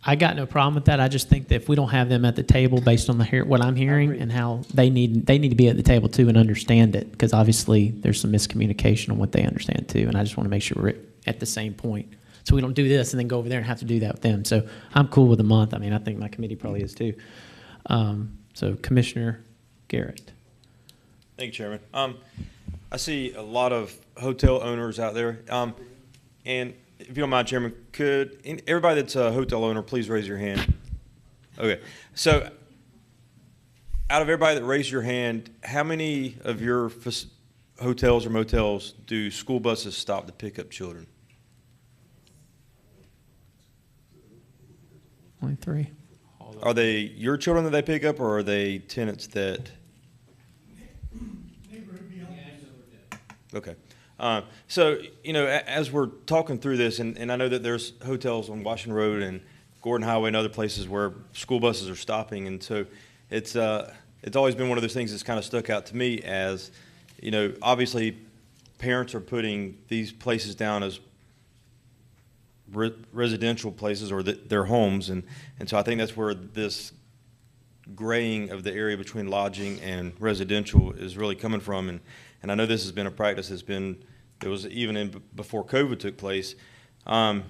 I got no problem with that. I just think that if we don't have them at the table based on what I'm hearing and how they need to be at the table too and understand it, because obviously there's some miscommunication on what they understand too, and I just want to make sure we're at the same point. So we don't do this and then go over there and have to do that with them. So I'm cool with a month. I mean, I think my committee probably is too. So Commissioner Garrett. Thank you, Chairman. I see a lot of hotel owners out there. And if you don't mind, Chairman, could everybody that's a hotel owner please raise your hand? Okay. So out of everybody that raised your hand, how many of your hotels or motels do school buses stop to pick up children? Only 3. Are they your children that they pick up, or are they tenants that? Okay. So, as we're talking through this, and I know that there's hotels on Washington Road and Gordon Highway and other places where school buses are stopping, and so it's always been one of those things that's kind of stuck out to me as, obviously parents are putting these places down as residential places or their homes, and so I think that's where this graying of the area between lodging and residential is really coming from, and I know this has been a practice that was even before COVID took place, and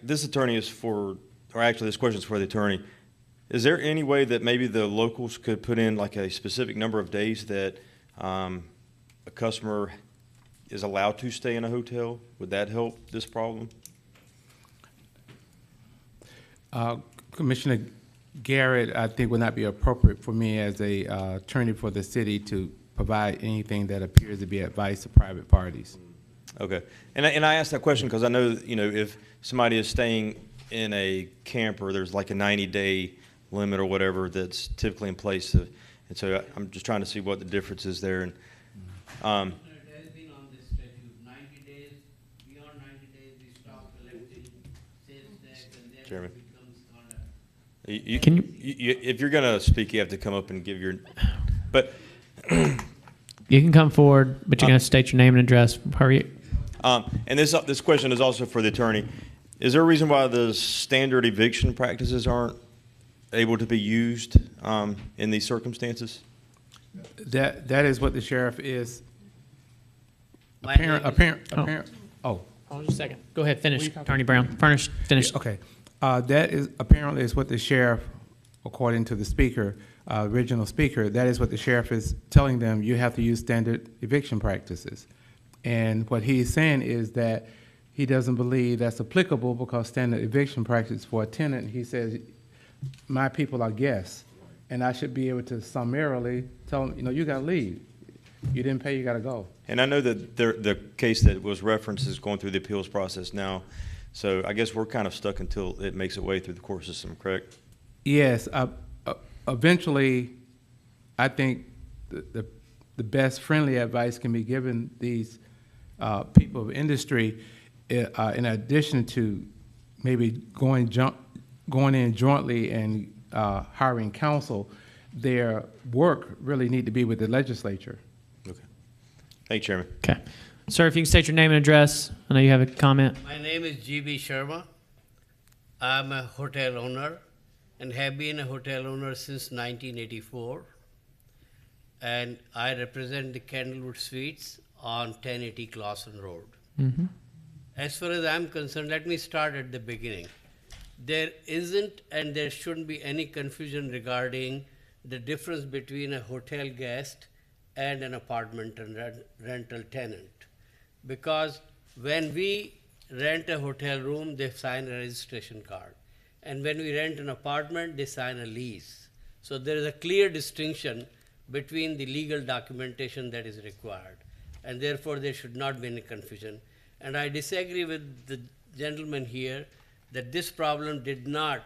this question is for the attorney. Is there any way that maybe the locals could put in like a specific number of days that a customer is allowed to stay in a hotel? Would that help this problem? Commissioner Garrett, I think would not be appropriate for me as a attorney for the city to provide anything that appears to be advice to private parties. Okay, and I asked that question because I know if somebody is staying in a camper, there's like a 90-day limit or whatever that's typically in place, and so I'm just trying to see what the difference is there. And Chairman, if you're going to speak, you have to come up and give your. But you can come forward, but you're going to state your name and address. Hurry. And this question is also for the attorney. Is there a reason why the standard eviction practices aren't able to be used in these circumstances? That is what the sheriff is. Oh, just a second. Go ahead. Finish, Attorney Brown. Finish. Okay. That is apparently is what the sheriff, according to the speaker, original speaker, that is what the sheriff is telling them. You have to use standard eviction practices. And what he's saying is that he doesn't believe that's applicable because standard eviction practice for a tenant, he says, my people are guests, and I should be able to summarily tell them, you got to leave. You didn't pay, you got to go. And I know that the case that was referenced is going through the appeals process now, so I guess we're kind of stuck until it makes its way through the court system, correct? Yes. Eventually, I think the best friendly advice can be given these people of industry in addition to maybe going in jointly and hiring counsel. Their work really need to be with the legislature. Okay. Thank you, Chairman. Okay. Sir, if you can state your name and address. I know you have a comment. My name is G.B. Sharma. I'm a hotel owner and have been a hotel owner since 1984. And I represent the Candlewood Suites on 1080 Clawson Road. Mm-hmm. As far as I'm concerned, let me start at the beginning. There isn't and there shouldn't be any confusion regarding the difference between a hotel guest and an apartment and rental tenant. Because when we rent a hotel room, they sign a registration card. And when we rent an apartment, they sign a lease. So there is a clear distinction between the legal documentation that is required. And therefore, there should not be any confusion. And I disagree with the gentleman here that this problem did not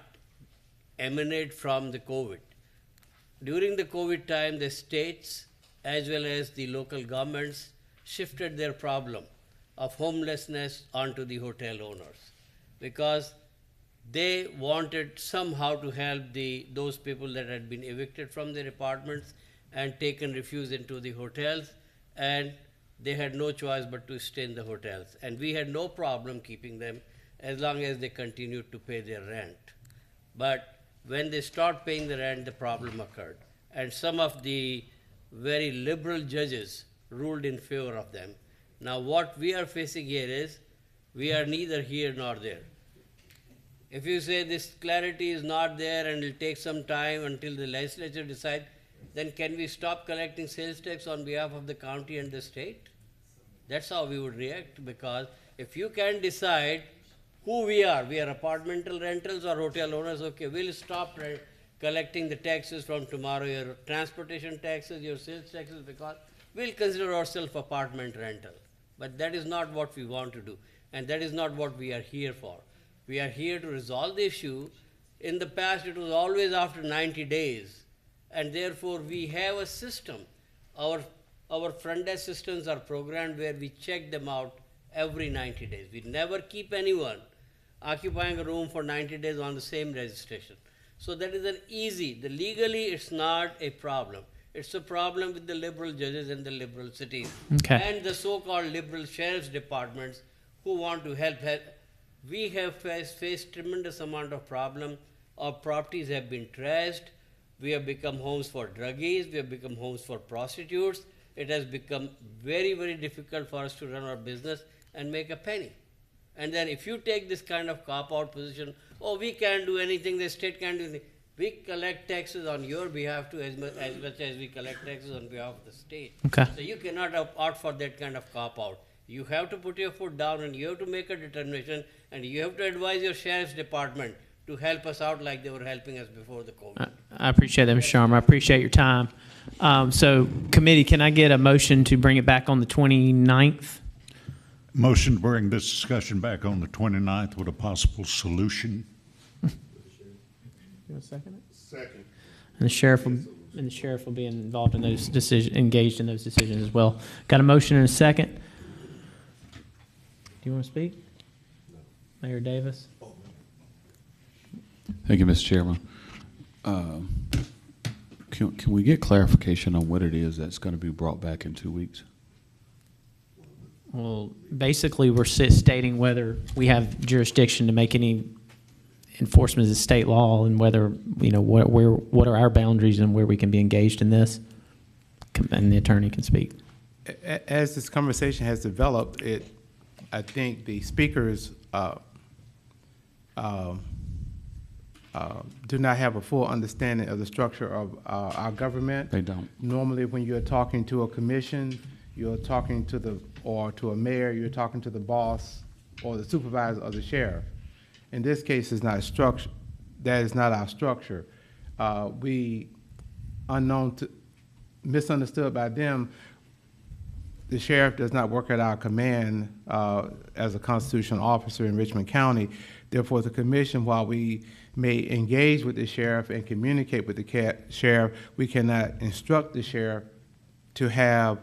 emanate from the COVID. During the COVID time, the states as well as the local governments shifted their problem of homelessness onto the hotel owners. Because they wanted somehow to help those people that had been evicted from their apartments and taken refuge into the hotels, and they had no choice but to stay in the hotels. And we had no problem keeping them as long as they continued to pay their rent. But when they stopped paying the rent, the problem occurred. And some of the very liberal judges ruled in favor of them. Now what we are facing here is, we are neither here nor there. If you say this clarity is not there and it'll take some time until the legislature decide, then can we stop collecting sales tax on behalf of the county and the state? That's how we would react, because if you can decide who we are apartmental rentals or hotel owners, okay, we'll stop collecting the taxes from tomorrow, your transportation taxes, your sales taxes, because we'll consider ourselves apartment rental. But that is not what we want to do, and that is not what we are here for. We are here to resolve the issue. In the past, it was always after 90 days, and therefore we have a system. Our front desk systems are programmed where we check them out every 90 days. We never keep anyone occupying a room for 90 days on the same registration. So that is legally it's not a problem. It's a problem with the liberal judges in the liberal cities. Okay. And the so-called liberal sheriff's departments who want to help. We have faced tremendous amount of problem. Our properties have been trashed. We have become homes for druggies. We have become homes for prostitutes. It has become very, very difficult for us to run our business and make a penny. And then if you take this kind of cop-out position, oh, we can't do anything, the state can't do anything. We collect taxes on your behalf too, as much as we collect taxes on behalf of the state. Okay. So you cannot opt for that kind of cop-out. You have to put your foot down and you have to make a determination, and you have to advise your sheriff's department to help us out like they were helping us before the COVID. I appreciate that, Mr. Sharma. I appreciate your time. So, committee, can I get a motion to bring it back on the 29th? Motion to bring this discussion back on the 29th with a possible solution. You want to second it? Second. And the sheriff will be involved in those decisions, engaged in those decisions as well. Got a motion and a second. Do you want to speak? No. Mayor Davis? Thank you, Mr. Chairman. Can we get clarification on what it is that's going to be brought back in 2 weeks? Well, basically, we're stating whether we have jurisdiction to make any enforcement of state law, and whether, you know, what are our boundaries and where we can be engaged in this. And the attorney can speak. As this conversation has developed, I think the speakers do not have a full understanding of the structure of our government. They don't. Normally, when you're talking to a commission, you're talking to a mayor, you're talking to the boss or the supervisor or the sheriff. In this case, it's not a structure. That is not our structure. Misunderstood by them, the sheriff does not work at our command as a constitutional officer in Richmond County. Therefore, the commission, while we may engage with the sheriff and communicate with the sheriff, we cannot instruct the sheriff to have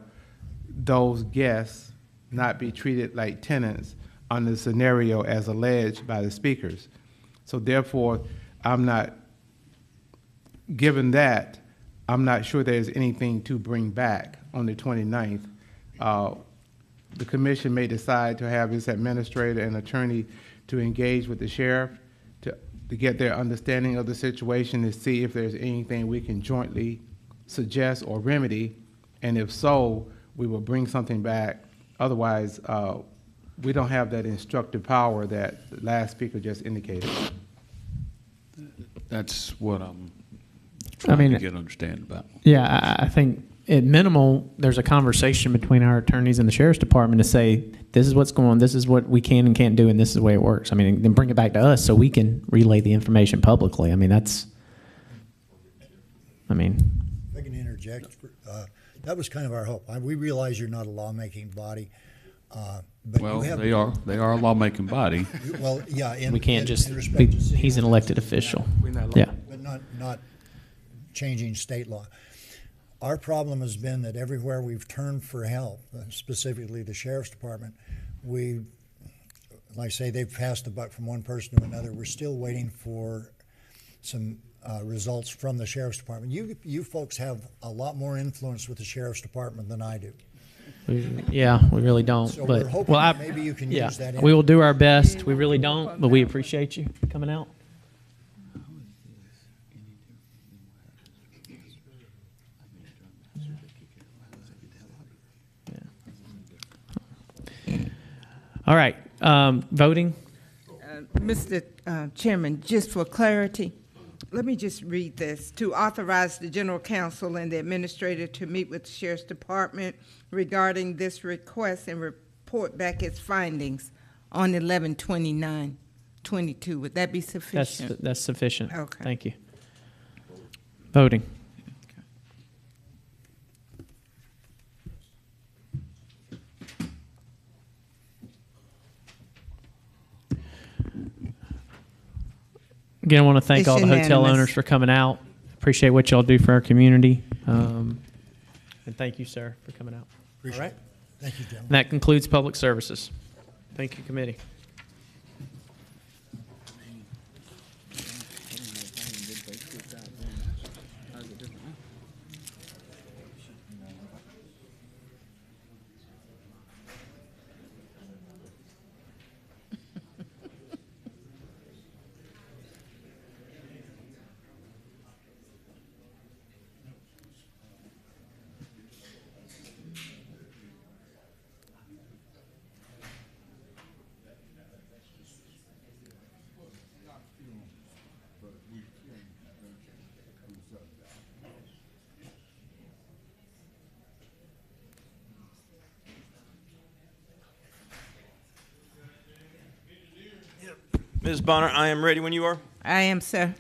those guests not be treated like tenants under the scenario as alleged by the speakers. So therefore, given that, I'm not sure there's anything to bring back on the 29th. The commission may decide to have its administrator and attorney to engage with the sheriff to get their understanding of the situation, to see if there's anything we can jointly suggest or remedy, and if so, we will bring something back. Otherwise, we don't have that instructive power that the last speaker just indicated. That's what I'm trying to get understanding about. Yeah, I think at minimal, there's a conversation between our attorneys and the sheriff's department to say, this is what's going on, this is what we can and can't do, and this is the way it works. I mean, then bring it back to us so we can relay the information publicly. I mean, If I can interject, that was kind of our hope. We realize you're not a lawmaking body, but Well, you have, they are a lawmaking body. well, yeah. we can't just, in respect to city he's an elected official. Yeah. but not changing state law. Our problem has been that everywhere we've turned for help, specifically the sheriff's department, we like I say, they've passed the buck from one person to another. We're still waiting for some results from the Sheriff's Department. You folks have a lot more influence with the Sheriff's Department than I do. Yeah, we really don't. So but we're hoping well, that maybe you can yeah, use that we will do our best. We really don't, but we appreciate you coming out. All right, voting. Mr. Chairman, just for clarity, let me just read this. To authorize the General Counsel and the Administrator to meet with the Sheriff's Department regarding this request and report back its findings on 11/29/22. Would that be sufficient? That's sufficient. Okay. Thank you. Voting. Again, I want to thank It's all the hotel unanimous. owners for coming out. Appreciate what y'all do for our community. And thank you, sir, for coming out. Appreciate All right. it. Thank you, gentlemen. And that concludes public services. Thank you, committee. Ms. Bonner, I am ready when you are. I am, sir.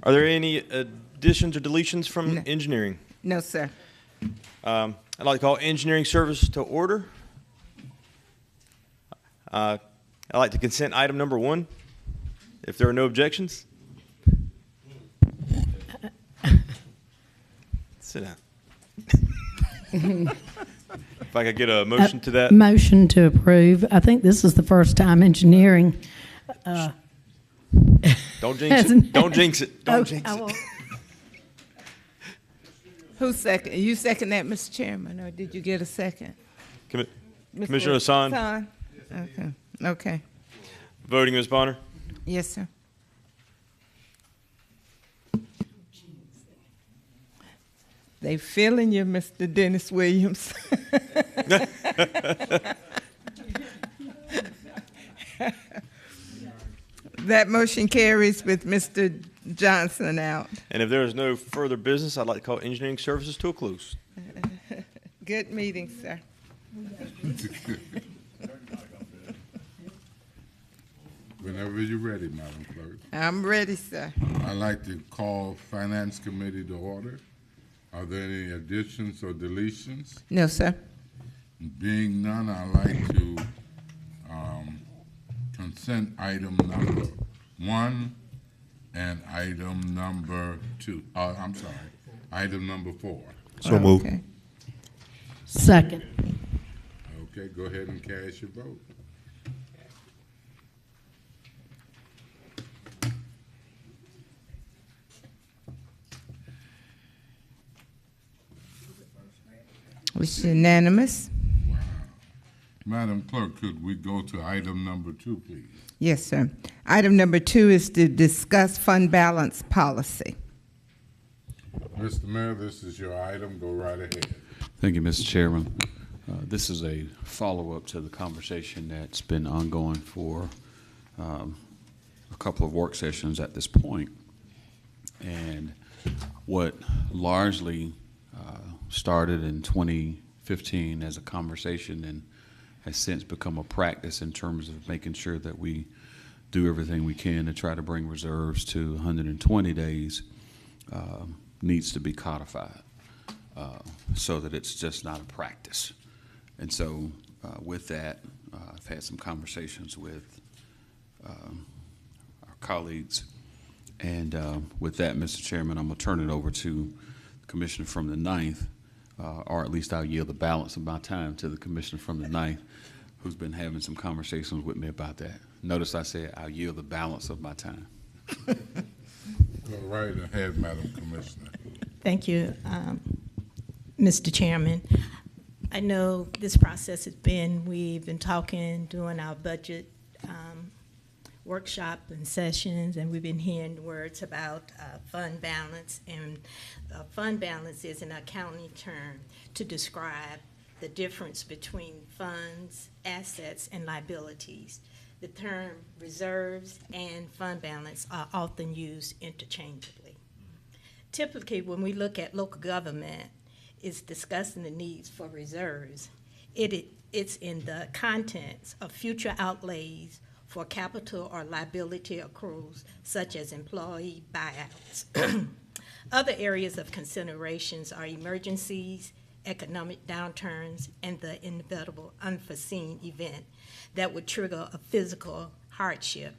Are there any additions or deletions from No. engineering? No, sir. I'd like to call engineering service to order. I'd like to consent item number 1, if there are no objections. Sit down. If I could get a motion to that. Motion to approve. I think this is the first time engineering. Don't jinx it. Don't jinx it. Don't jinx it. Who second? You second that, Mr. Chairman, or did you get a second? Commissioner Hassan. Hassan? Okay. Okay. Voting, Ms. Bonner. Yes, sir. They feeling you, Mr. Dennis Williams. That motion carries with Mr. Johnson out. And if there is no further business, I'd like to call engineering services to a close. Good meeting, sir. Whenever you're ready, Madam Clerk. I'm ready, sir. I'd like to call Finance Committee to order. Are there any additions or deletions? No, sir. Being none, I'd like to consent item number 1 and item number 2. I'm sorry, item number 4. So moved. Okay. Second. Okay, go ahead and cast your vote. It's unanimous. Madam Clerk, could we go to item number 2, please? Yes, sir. Item number 2 is to discuss fund balance policy. Mr. Mayor, this is your item. Go right ahead. Thank you, Mr. Chairman. This is a follow-up to the conversation that's been ongoing for a couple of work sessions at this point. And what largely started in 2015 as a conversation and has since become a practice in terms of making sure that we do everything we can to try to bring reserves to 120 days needs to be codified so that it's just not a practice. And so with that, I've had some conversations with our colleagues. And with that, Mr. Chairman, I'm going to turn it over to the Commissioner from the 9th, or at least I'll yield the balance of my time to the Commissioner from the 9th who's been having some conversations with me about that. Notice I said I'll yield the balance of my time. Go right ahead, Madam Commissioner. Thank you, Mr. Chairman. I know this process has been, we've been talking, doing our budget workshop and sessions, and we've been hearing words about fund balance. And fund balance is an accounting term to describe the difference between funds, assets, and liabilities. The term reserves and fund balance are often used interchangeably. Typically, when we look at local government, it's discussing the needs for reserves. It's in the contents of future outlays for capital or liability accruals, such as employee buyouts. Other areas of considerations are emergencies, economic downturns, and the inevitable unforeseen event that would trigger a physical hardship.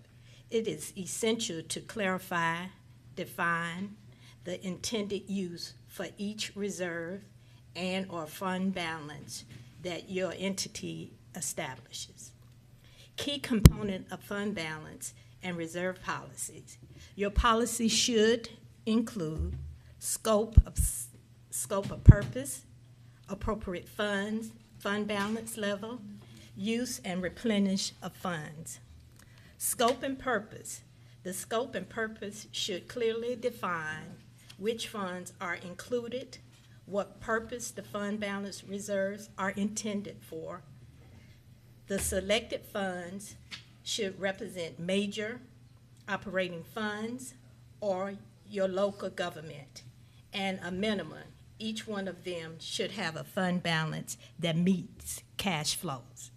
It is essential to clarify, define the intended use for each reserve and or fund balance that your entity establishes. Key component of fund balance and reserve policies. Your policy should include scope of purpose, appropriate funds, fund balance level, use and replenish of funds. Scope and purpose. The scope and purpose should clearly define which funds are included, what purpose the fund balance reserves are intended for. The selected funds should represent major operating funds or your local government, and a minimum. Each one of them should have a fund balance that meets cash flows.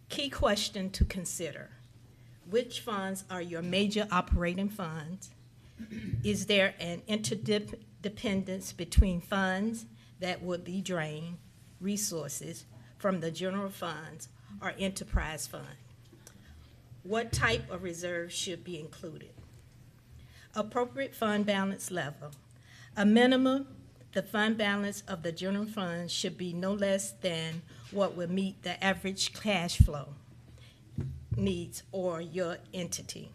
Key question to consider. Which funds are your major operating funds? Is there an interdependence between funds that would be drained, resources from the general funds or enterprise fund? What type of reserve should be included? Appropriate fund balance level. A minimum, the fund balance of the general fund should be no less than what will meet the average cash flow needs or your entity.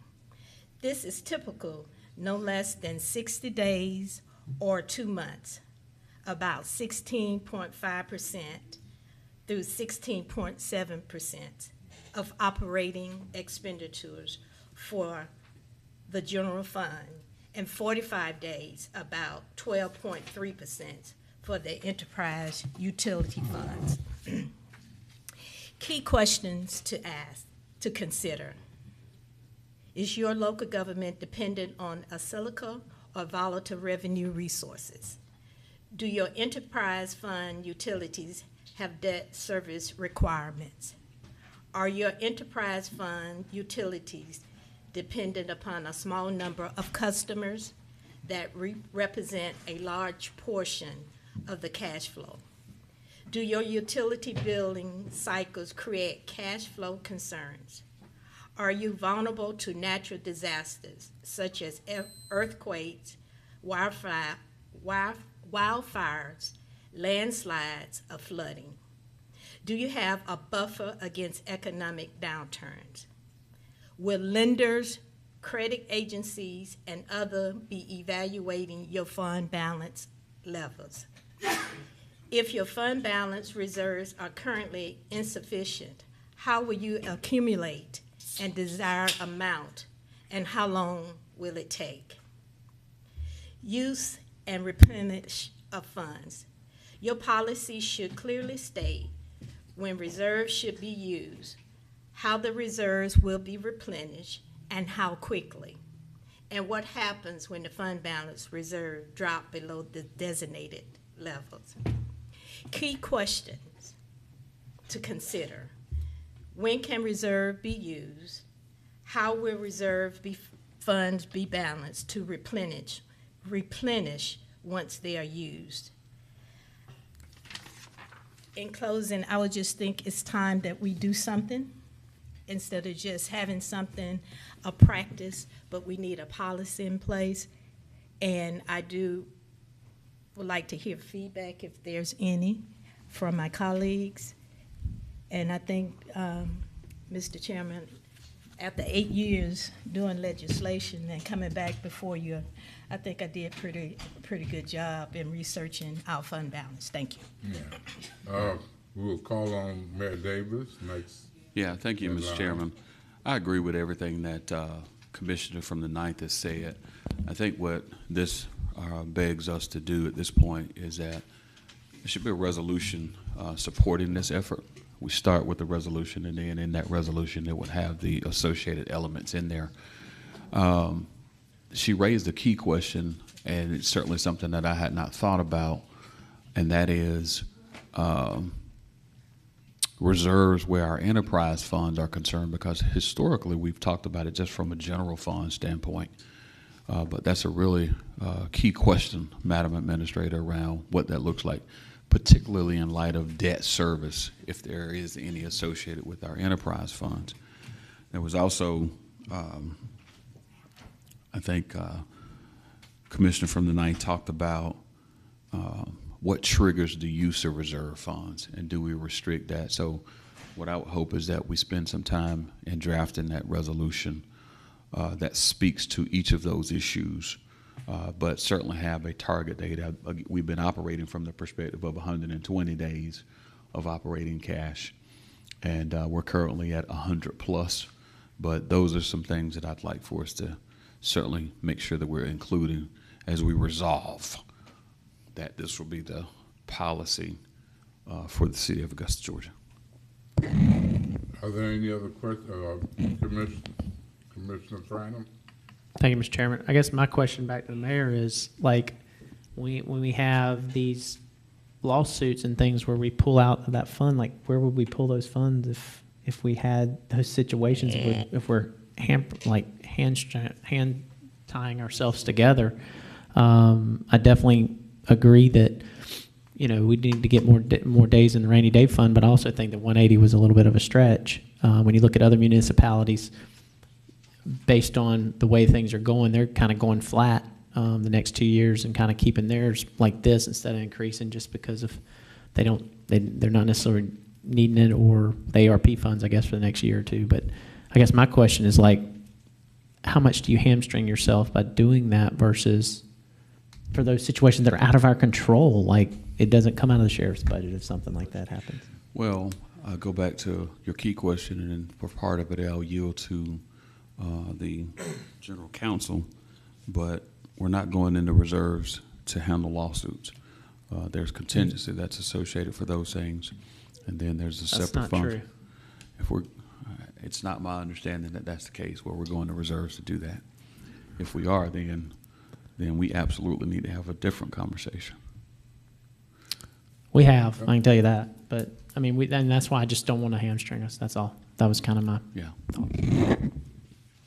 This is typical, no less than 60 days or 2 months, about 16.5% through 16.7% of operating expenditures for the general fund, and 45 days, about 12.3% for the enterprise utility funds. Key questions to ask, to consider. Is your local government dependent on acyclical or volatile revenue resources? Do your enterprise fund utilities have debt service requirements? Are your enterprise fund utilities dependent upon a small number of customers that represent a large portion of the cash flow? Do your utility billing cycles create cash flow concerns? Are you vulnerable to natural disasters such as earthquakes, wildfires, landslides, or flooding? Do you have a buffer against economic downturns? Will lenders, credit agencies, and others be evaluating your fund balance levels? If your fund balance reserves are currently insufficient, how will you accumulate and desired amount, and how long will it take? Use and replenish of funds. Your policy should clearly state when reserves should be used, how the reserves will be replenished, and how quickly, and what happens when the fund balance reserve drop below the designated levels. Key questions to consider. When can reserve be used? How will funds be balanced to replenish once they are used? In closing, I would just think it's time that we do something instead of just having something, a practice, but we need a policy in place. And I would like to hear feedback if there's any from my colleagues. And I think, Mr. Chairman, after 8 years doing legislation and coming back before you, I think I did pretty good job in researching our fund balance. Thank you. Yeah. We'll call on Mayor Davis next. Yeah, thank you, Mr. Chairman. I agree with everything that Commissioner from the 9th has said. I think what this begs us to do at this point is that there should be a resolution supporting this effort. We start with the resolution, and then in that resolution, it would have the associated elements in there. She raised a key question, and it's certainly something that I had not thought about, and that is reserves where our enterprise funds are concerned, because historically we've talked about it just from a general fund standpoint. But that's a really key question, Madam Administrator, around what that looks like, particularly in light of debt service, if there is any associated with our enterprise funds. There was also, I think, Commissioner from the 9th talked about what triggers the use of reserve funds, and do we restrict that? So what I would hope is that we spend some time in drafting that resolution that speaks to each of those issues, but certainly have a target date. We've been operating from the perspective of 120 days of operating cash, and we're currently at 100 plus, but those are some things that I'd like for us to certainly make sure that we're including as we resolve that this will be the policy for the city of Augusta, Georgia. Are there any other questions, Commissioner Franham? Thank you, Mr. Chairman. I guess my question back to the mayor is, like, when we have these lawsuits and things where we pull out of that fund, like, where would we pull those funds if we had those situations, if we're hand tying ourselves together? I definitely agree that, you know, we need to get more days in the rainy day fund, but I also think that 180 was a little bit of a stretch. When you look at other municipalities, based on the way things are going, they're kind of going flat the next 2 years and kind of keeping theirs like this instead of increasing, just because of they're not necessarily needing it, or the ARP funds, I guess, for the next year or two. But I guess my question is, like, how much do you hamstring yourself by doing that versus for those situations that are out of our control, like it doesn't come out of the sheriff's budget if something like that happens? Well, I'll go back to your key question, and then for part of it, I'll yield to the general counsel, but we're not going into reserves to handle lawsuits. There's contingency that's associated for those things, and then there's a separate fund. That's not true. It's not my understanding that that's the case, where we're going to reserves to do that. If we are, then we absolutely need to have a different conversation. We have, I can tell you that. But I mean, and that's why I just don't want to hamstring us. That's all. That was kind of my thought.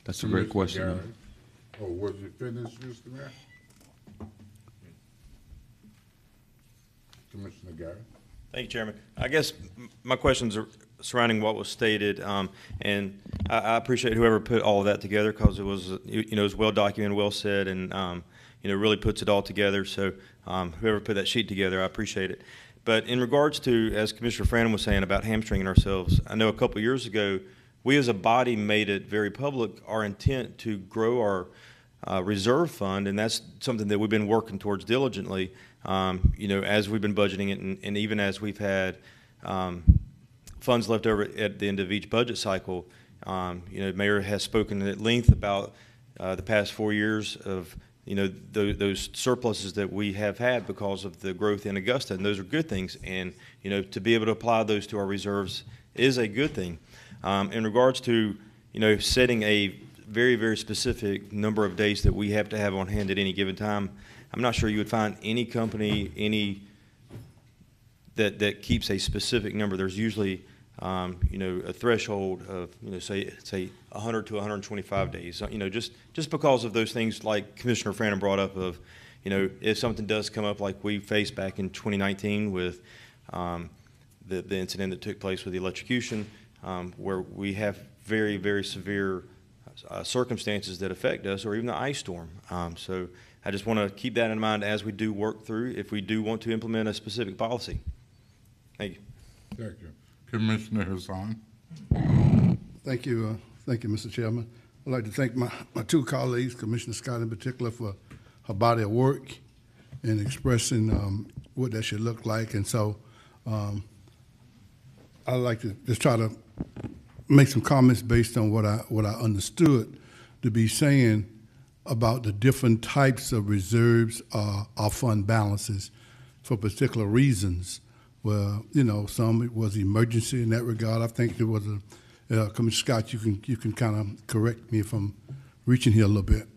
That's a great question. Gary. Oh, was you finished, Mr. Mayor? Commissioner Gary. Thank you, Chairman. I guess my questions are surrounding what was stated, and I appreciate whoever put all of that together, because it was, it was well documented, well said, and really puts it all together. So whoever put that sheet together, I appreciate it. But in regards to, as Commissioner Franham was saying about hamstringing ourselves, I know a couple of years ago, we as a body made it very public our intent to grow our reserve fund, and that's something that we've been working towards diligently. As we've been budgeting it, and even as we've had funds left over at the end of each budget cycle, Mayor has spoken at length about the past 4 years of those surpluses that we have had because of the growth in Augusta, and those are good things. And to be able to apply those to our reserves is a good thing. In regards to setting a very, very specific number of days that we have to have on hand at any given time, I'm not sure you would find any company that keeps a specific number. There's usually a threshold of say 100 to 125 days. Just because of those things like Commissioner Franham brought up of if something does come up like we faced back in 2019 with the incident that took place with the electrocution, where we have very, very severe circumstances that affect us, or even the ice storm. So I just want to keep that in mind as we do work through, if we do want to implement a specific policy. Thank you. Thank you. Commissioner Hassan. Thank you, Mr. Chairman. I'd like to thank my two colleagues, Commissioner Scott in particular, for her body of work and expressing what that should look like. And so I'd like to just try to make some comments based on what I understood to be saying about the different types of reserves or fund balances for particular reasons. Well, you know, some it was emergency in that regard. I think there was Commissioner Scott, you can kind of correct me if I'm reaching here a little bit.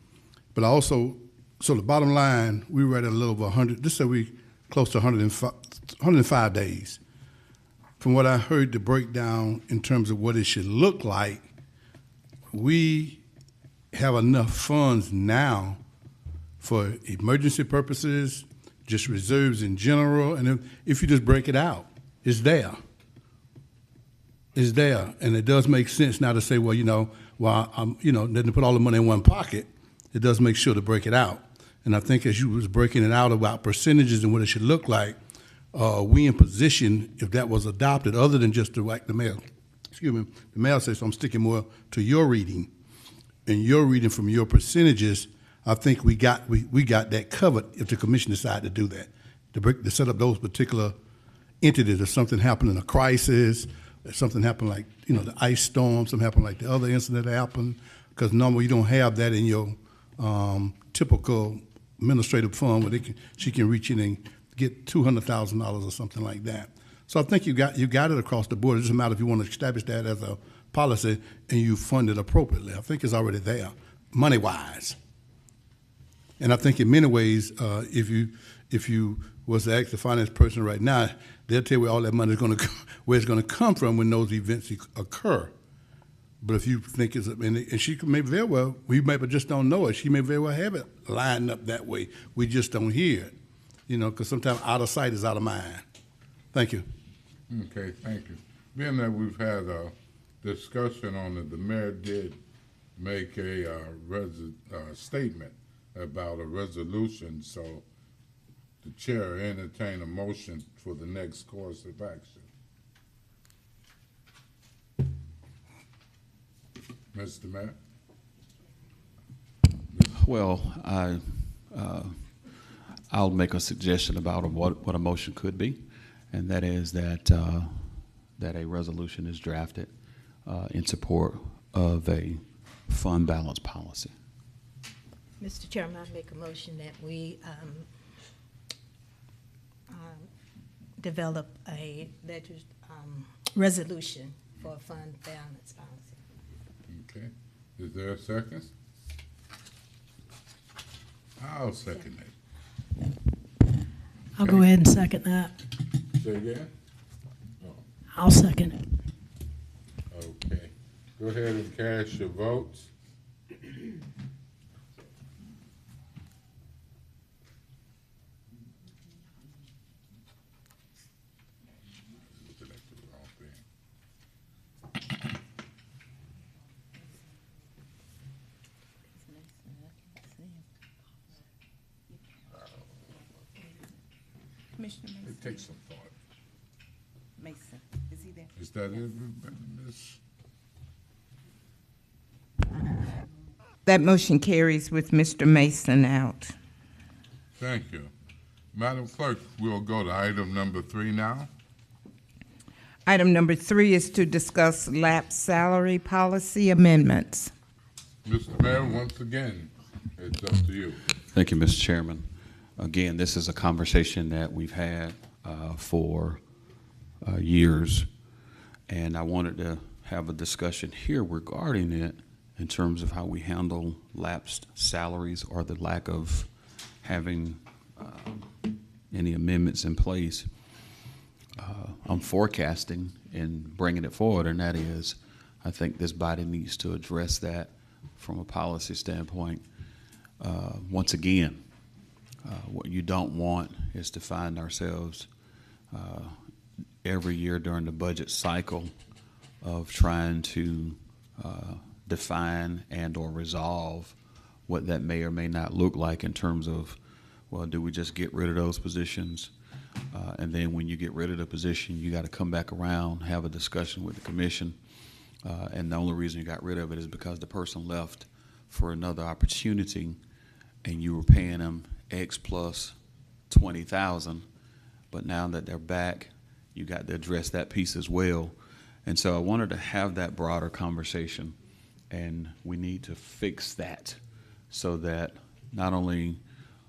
But I also, so the bottom line, we were at a little over 100, this said we close to 105 days. From what I heard the breakdown in terms of what it should look like, we have enough funds now for emergency purposes, just reserves in general, and if you just break it out, it's there. It's there, and it does make sense now to say, well, you know, then to put all the money in one pocket, it does make sure to break it out. And I think as you was breaking it out about percentages and what it should look like, we in position, if that was adopted, other than just the mail, the mail says, so I'm sticking more to your reading, and your reading from your percentages, I think we got that covered if the commission decided to do that, to set up those particular entities. If something happened in a crisis, if something happened like, you know, the ice storm, something happened like the other incident that happened, because normally you don't have that in your typical administrative fund where she can reach in and get $200,000 or something like that. So I think you got it across the board. It doesn't matter if you want to establish that as a policy and you fund it appropriately. I think it's already there, money-wise. And I think in many ways, if you was to ask the finance person right now, they'll tell you where all that money is going to where it's going to come from when those events occur. But if you think it's, and she may very well, we maybe just don't know it. She may very well have it lined up that way. We just don't hear it, you know, because sometimes out of sight is out of mind. Thank you. Okay, thank you. Being that we've had a discussion on it, the mayor did make a statement about a resolution, so the chair entertain a motion for the next course of action. Mr. Mayor? Well, I'll make a suggestion about what a motion could be, and that is that a resolution is drafted in support of a fund balance policy. Mr. Chairman, I make a motion that we develop a resolution for a fund balance policy. Okay. Is there a second? I'll second it. I'll go ahead and second that. Say again? Oh. I'll second it. Okay. Go ahead and cast your votes. Commissioner Mason. It takes some thought. Mason, is he there? Is that it, Miss? That motion carries with Mr. Mason out. Thank you. Madam Clerk, we'll go to item number 3 now. Item number 3 is to discuss lapsed salary policy amendments. Mr. Mayor, once again, it's up to you. Thank you, Mr. Chairman. Again, this is a conversation that we've had for years, and I wanted to have a discussion here regarding it in terms of how we handle lapsed salaries or the lack of having any amendments in place. I'm forecasting and bringing it forward, and that is, I think this body needs to address that from a policy standpoint. Once again, what you don't want is to find ourselves every year during the budget cycle of trying to define and or resolve what that may or may not look like in terms of, well, do we just get rid of those positions? And then when you get rid of the position, you got to come back around, have a discussion with the commission. And the only reason you got rid of it is because the person left for another opportunity, and you were paying them X plus 20,000. But now that they're back, you got to address that piece as well. And so I wanted to have that broader conversation, and we need to fix that so that not only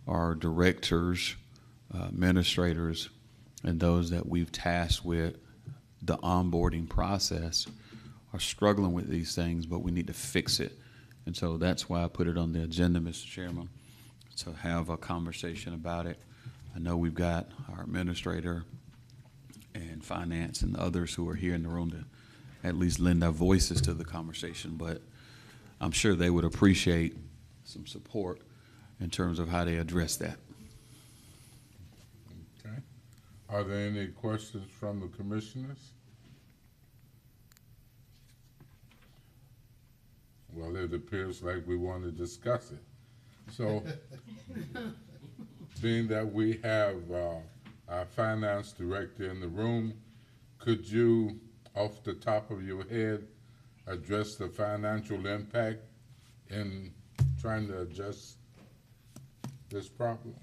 our directors, administrators, and those that we've tasked with the onboarding process are struggling with these things, but we need to fix it. And so that's why I put it on the agenda, Mr. Chairman, to have a conversation about it. I know we've got our administrator and finance and others who are here in the room to at least lend their voices to the conversation, but I'm sure they would appreciate some support in terms of how they address that. Okay. Are there any questions from the commissioners? Well, it appears like we want to discuss it. So, being that we have our finance director in the room, could you, off the top of your head, address the financial impact in trying to adjust this problem?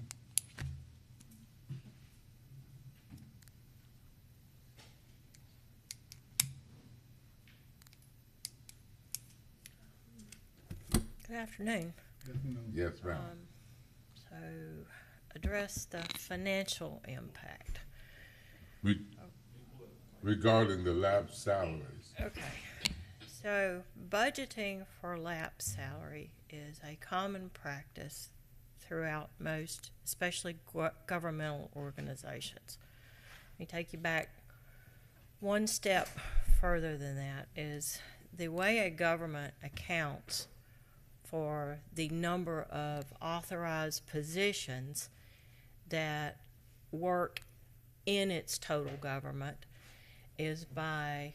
Good afternoon. Yes, ma'am. So, address the financial impact. Regarding the lab salaries. Okay. So, budgeting for lap salary is a common practice throughout most, especially governmental organizations. Let me take you back one step further than that is the way a government accounts for the number of authorized positions that work in its total government is by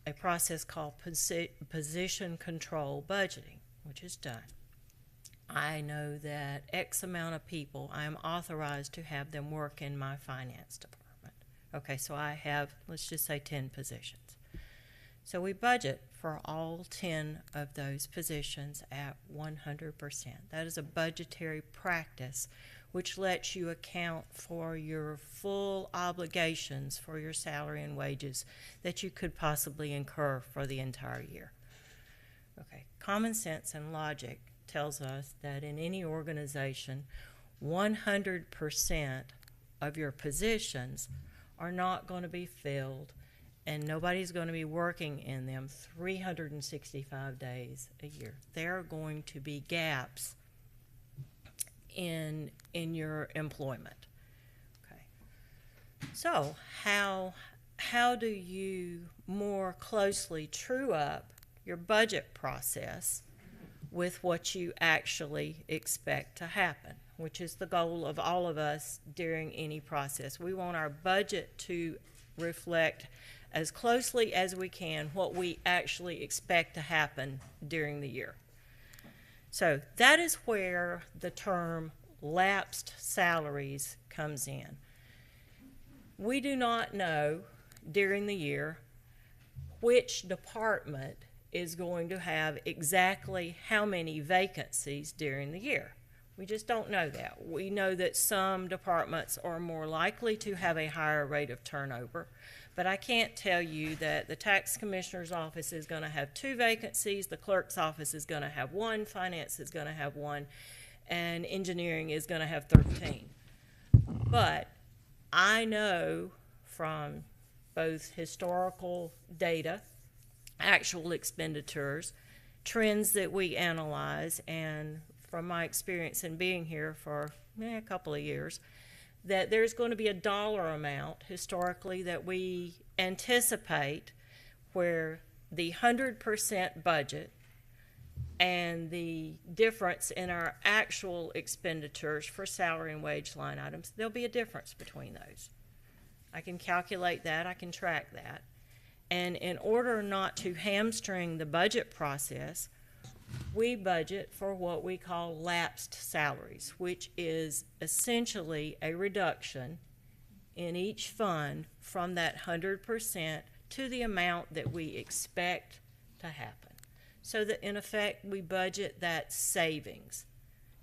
a process called position control budgeting, which is done. I know that X amount of people, I am authorized to have them work in my finance department. Okay, so I have, let's just say 10 positions. So we budget for all 10 of those positions at 100%. That is a budgetary practice which lets you account for your full obligations for your salary and wages that you could possibly incur for the entire year. Okay, common sense and logic tells us that in any organization, 100% of your positions are not going to be filled, and nobody's going to be working in them 365 days a year. There are going to be gaps in your employment. Okay. So how do you more closely true up your budget process with what you actually expect to happen, which is the goal of all of us during any process. We want our budget to reflect as closely as we can what we actually expect to happen during the year. So that is where the term lapsed salaries comes in. We do not know during the year which department is going to have exactly how many vacancies during the year. We just don't know that. We know that some departments are more likely to have a higher rate of turnover, but I can't tell you that the tax commissioner's office is going to have 2 vacancies, the clerk's office is going to have 1, finance is going to have 1, and engineering is going to have 13. But I know from both historical data, actual expenditures, trends that we analyze, and from my experience in being here for a couple of years, that there's going to be a dollar amount historically that we anticipate where the 100% budget and the difference in our actual expenditures for salary and wage line items, there'll be a difference between those. I can calculate that, I can track that. And in order not to hamstring the budget process, we budget for what we call lapsed salaries, which is essentially a reduction in each fund from that 100% to the amount that we expect to happen. So that in effect, we budget that savings,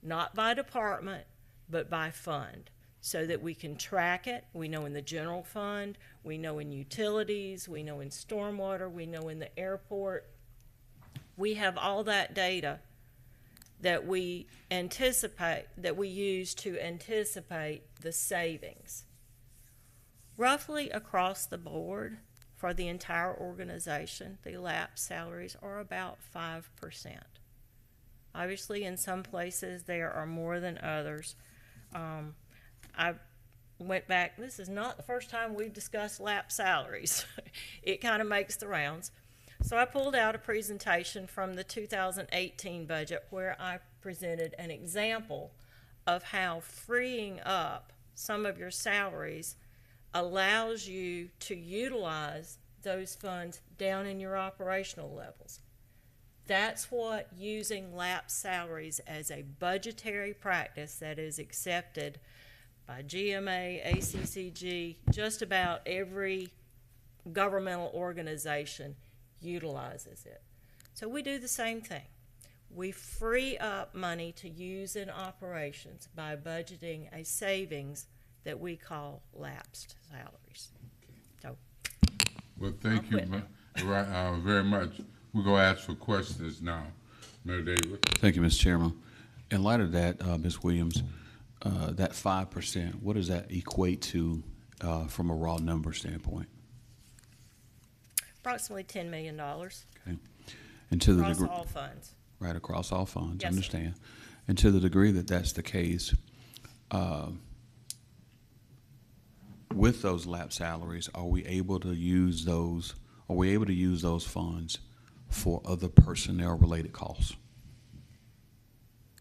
not by department, but by fund, so that we can track it. We know in the general fund, we know in utilities, we know in stormwater, we know in the airport. We have all that data that we anticipate, that we use to anticipate the savings. Roughly across the board for the entire organization, the lapse salaries are about 5%. Obviously, in some places there are more than others. I went back, this is not the first time we've discussed lapse salaries. It kind of makes the rounds. So I pulled out a presentation from the 2018 budget where I presented an example of how freeing up some of your salaries allows you to utilize those funds down in your operational levels. That's what using lapse salaries as a budgetary practice that is accepted by GMA, ACCG, just about every governmental organization utilizes it. So we do the same thing. We free up money to use in operations by budgeting a savings that we call lapsed salaries. So, well, thank you very much. We're going to ask for questions now. Mayor Davis. Thank you, Mr. Chairman. In light of that, Ms. Williams, that 5%, what does that equate to from a raw number standpoint? approximately $10 million. Okay. And to the across degree, all funds. right, across all funds, Yes, understand. And to the degree that that's the case, with those lapsed salaries, are we able to use those funds for other personnel-related costs?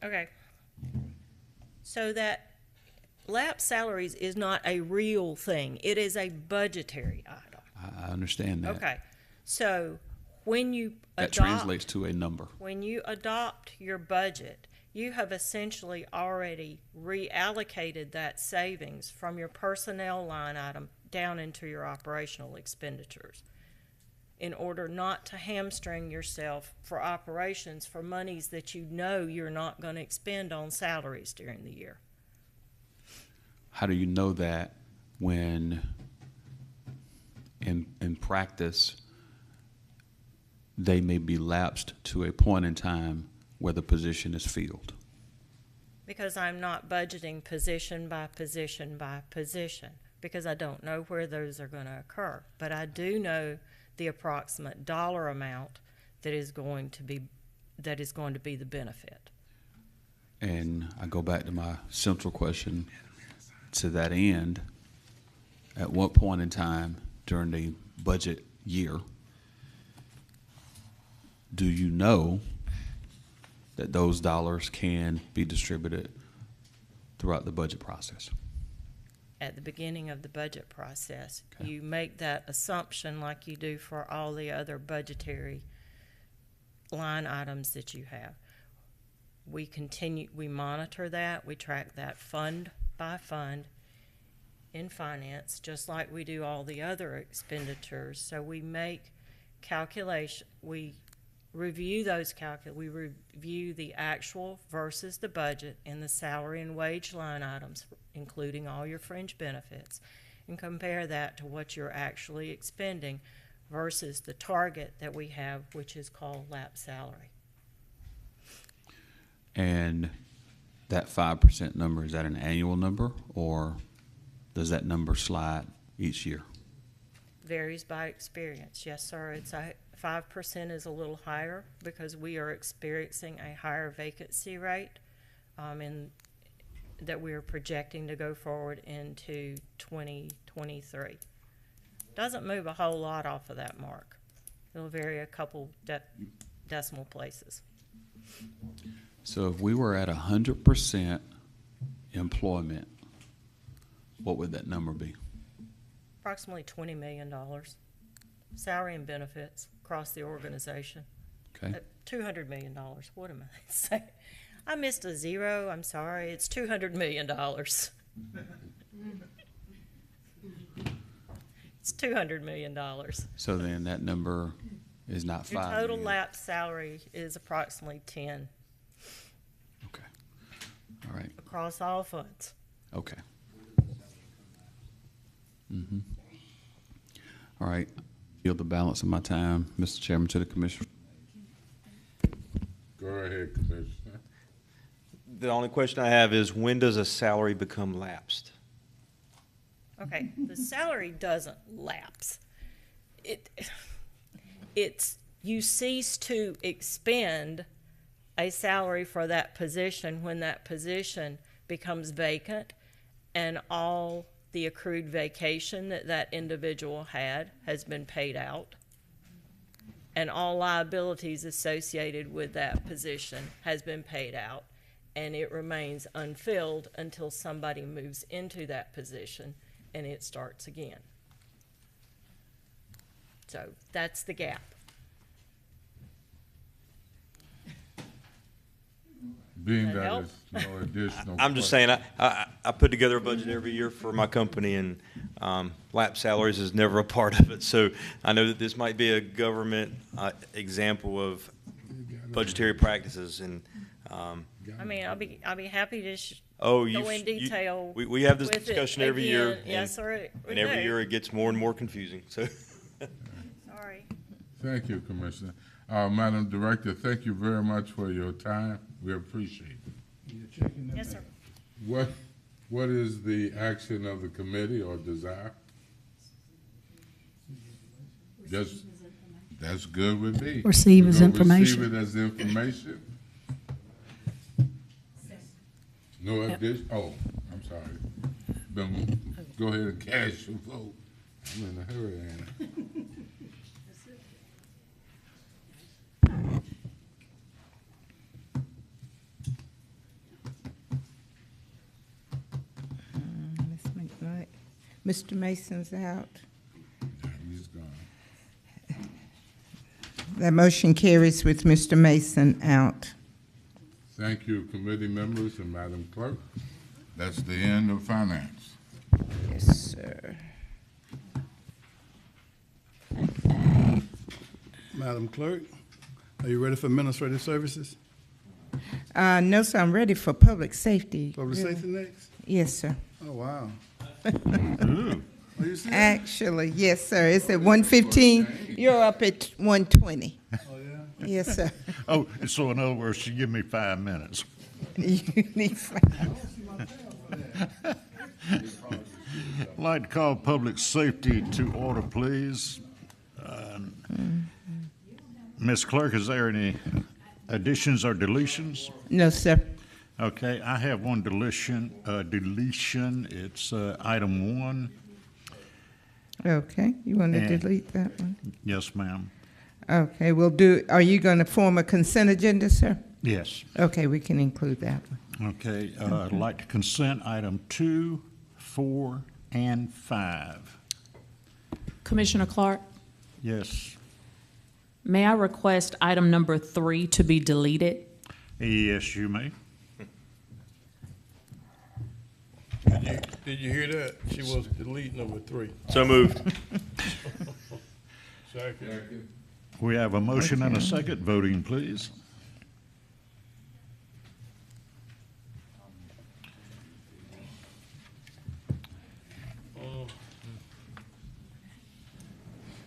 Okay. So that lapsed salaries is not a real thing. It is a budgetary item. I understand that. Okay. So when you That translates to a number. When you adopt your budget, you have essentially already reallocated that savings from your personnel line item down into your operational expenditures in order not to hamstring yourself for operations for monies that you know you're not going to expend on salaries during the year. How do you know that when in practice they may be lapsed to a point in time where the position is filled? Because I'm not budgeting position by position by position, because I don't know where those are going to occur. But I do know the approximate dollar amount that is going to be the benefit. And I go back to my central question to that end. At what point in time during the budget year do you know that those dollars can be distributed throughout the budget process? At the beginning of the budget process, Okay. you make that assumption like you do for all the other budgetary line items that you have. We monitor that, we track that fund by fund in finance, just like we do all the other expenditures. So we make calculation, we review those we review the actual versus the budget in the salary and wage line items, including all your fringe benefits, and compare that to what you're actually expending versus the target that we have, which is called lapsed salary. And that 5% number, is that an annual number, or does that number slide each year? Varies by experience. Yes, sir. It's 5% is a little higher because we are experiencing a higher vacancy rate that we are projecting to go forward into 2023. Doesn't move a whole lot off of that mark. It'll vary a couple decimal places. So if we were at 100% employment, what would that number be? Approximately $20 million. Salary and benefits across the organization. Okay. $200 million. What am I saying? I missed a zero. I'm sorry. It's $200 million. It's $200 million. So then that number is not Your 5 total million. lapse salary is approximately 10 Okay. All right. across all funds. Okay. Mm-hmm. All right. Yield the balance of my time, Mr. Chairman, to the commissioner. Go ahead, Commissioner. The only question I have is, when does a salary become lapsed? Okay, the salary doesn't lapse. It's you cease to expend a salary for that position when that position becomes vacant and all the accrued vacation that that individual had has been paid out and all liabilities associated with that position has been paid out, and it remains unfilled until somebody moves into that position and it starts again. So that's the gap. Being That that help? it's no additional. I'm just saying, I put together a budget every year for my company, and lap salaries is never a part of it. So I know that this might be a government example of budgetary practices, and I mean, I'll be happy to oh, go in detail. we have this with it discussion every year, again. Yes, sir. and every year it gets more and more confusing. So. Sorry. Thank you, Commissioner. Madam Director, thank you very much for your time. We appreciate it. Yes, sir. What is the action of the committee or desire? Just, that's good with me. Receive as We're gonna information. Receive it as information. No addition, oh, I'm sorry. Then go ahead and cast your vote. I'm in a hurry, ain't I? Let's make right. Mr. Mason's out. He's gone. That motion carries with Mr. Mason out. Thank you, committee members and Madam Clerk. That's the end of finance. Yes, sir. Madam Clerk, are you ready for administrative services? No, sir, I'm ready for public safety. Public really. safety next? Yes, sir. Oh, wow. Are you serious? Actually, yes, sir. It's at 1:15. You're up at 1:20. Oh, yeah? Yes, sir. Oh, so in other words, you give me 5 minutes. You need I'd like to call public safety to order, please. Ms. Clerk, is there any additions or deletions? No, sir. Okay, I have one deletion. It's item 1. Okay, you want to And- delete that one? Yes, ma'am. Okay, we'll do, are you going to form a consent agenda, sir? Yes. Okay, we can include that one. Okay, I'd like to consent item 2, 4, and 5. Commissioner Clark, Yes. may I request item number 3 to be deleted? Yes, you may. Did you hear that? She wants to delete number 3. So moved. Second. We have a motion and a second. Voting, please.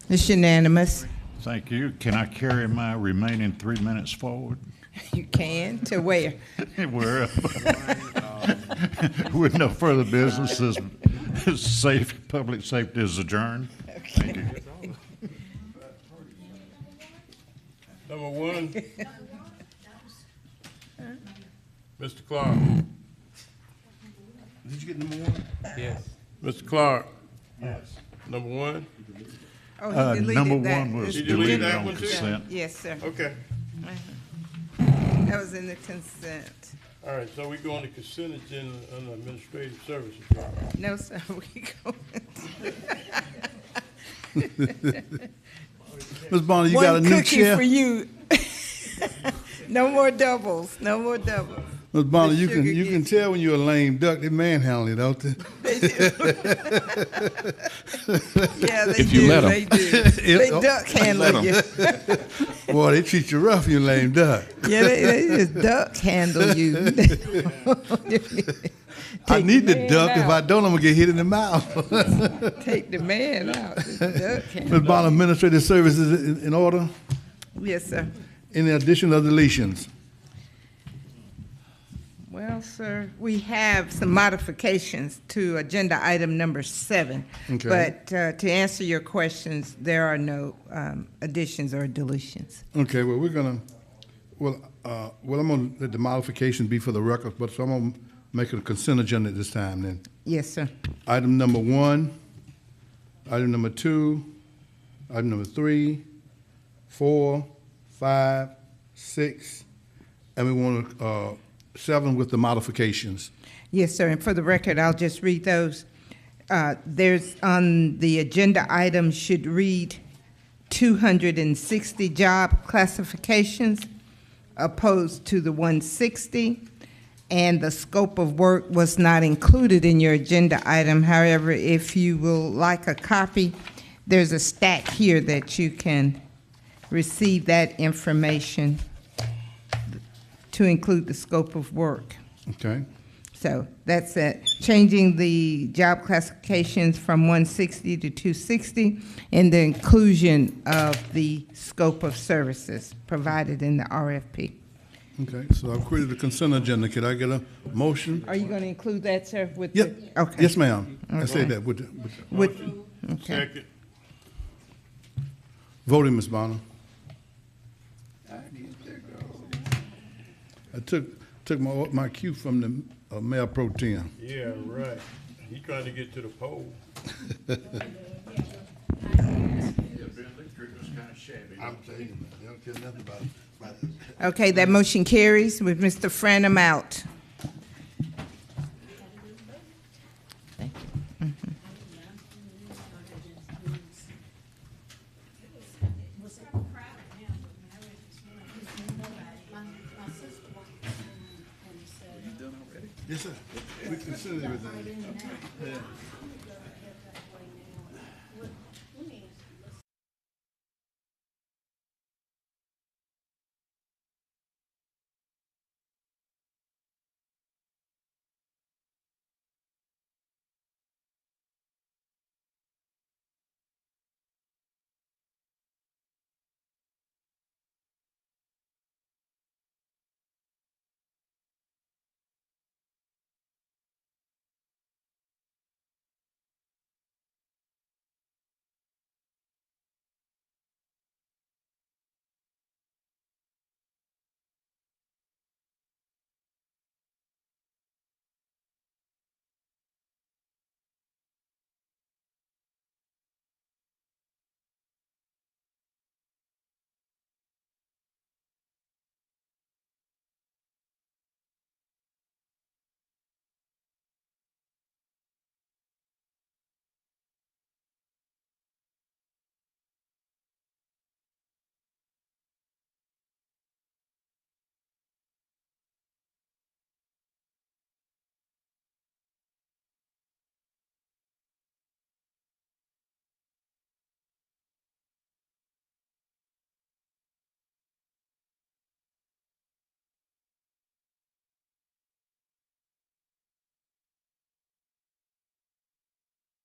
It's unanimous. Thank you. Can I carry my remaining 3 minutes forward? You can, to where? Wherever. With no further business, public safety is adjourned. Thank you. Number 1. Mr. Clark. Did you get number 1? Yes. Mr. Clark. Yes. Number 1. Oh, he deleted Number that. 1 was You deleted deleted that on one too? consent. Yes, sir. Okay. That was in the consent. All right, so we go on the consent agenda under administrative services. No, sir, we go. Ms. Bonner, you got a new One cookie chair? for you. No more doubles, no more doubles. Ms. Bonner, The you sugar can gets tell when you're a lame duck, they manhandle you, don't they? they do. Yeah, they If you do, let 'em. they do. They duck handle you. Boy, they treat you rough, you lame duck. Yeah, they just duck handle you. I Take need the to man duck. If I out. don't, I'm gonna get hit in the mouth. Take the man out. Just duck handle. Ms. Bonner, administrative services in order? Yes, sir. Any additions or deletions? Well, sir, we have some modifications to agenda item number 7. Okay. But to answer your questions, there are no additions or deletions. Okay, well, we're gonna, I'm gonna let the modifications be for the record, but so I'm gonna make it a consent agenda at this time then. Yes, sir. Item number 1, item number 2, item number 3, 4, 5, 6, and we want 7 with the modifications. Yes, sir, and for the record, I'll just read those. There's, on the agenda item should read 260 job classifications opposed to the 160, and the scope of work was not included in your agenda item. However, if you will like a copy, there's a stack here that you can receive that information to include the scope of work. Okay, So that's it. Changing the job classifications from 160 to 260, and the inclusion of the scope of services provided in the RFP. okay, so I've created a consent agenda. Could I get a motion? Are you going to include that, sir? With Yep. the, okay. Yes, ma'am. I said Okay. that with With, okay. Second. voting, Ms. Bonner. I took my cue from the Mayor Pro Tem. Yeah, right. He trying to get to the poll. I'm telling you, they don't care nothing about it. Okay, that motion carries with Mr. Franum out. Thank you. Yes, sir. We consider everything. Yeah.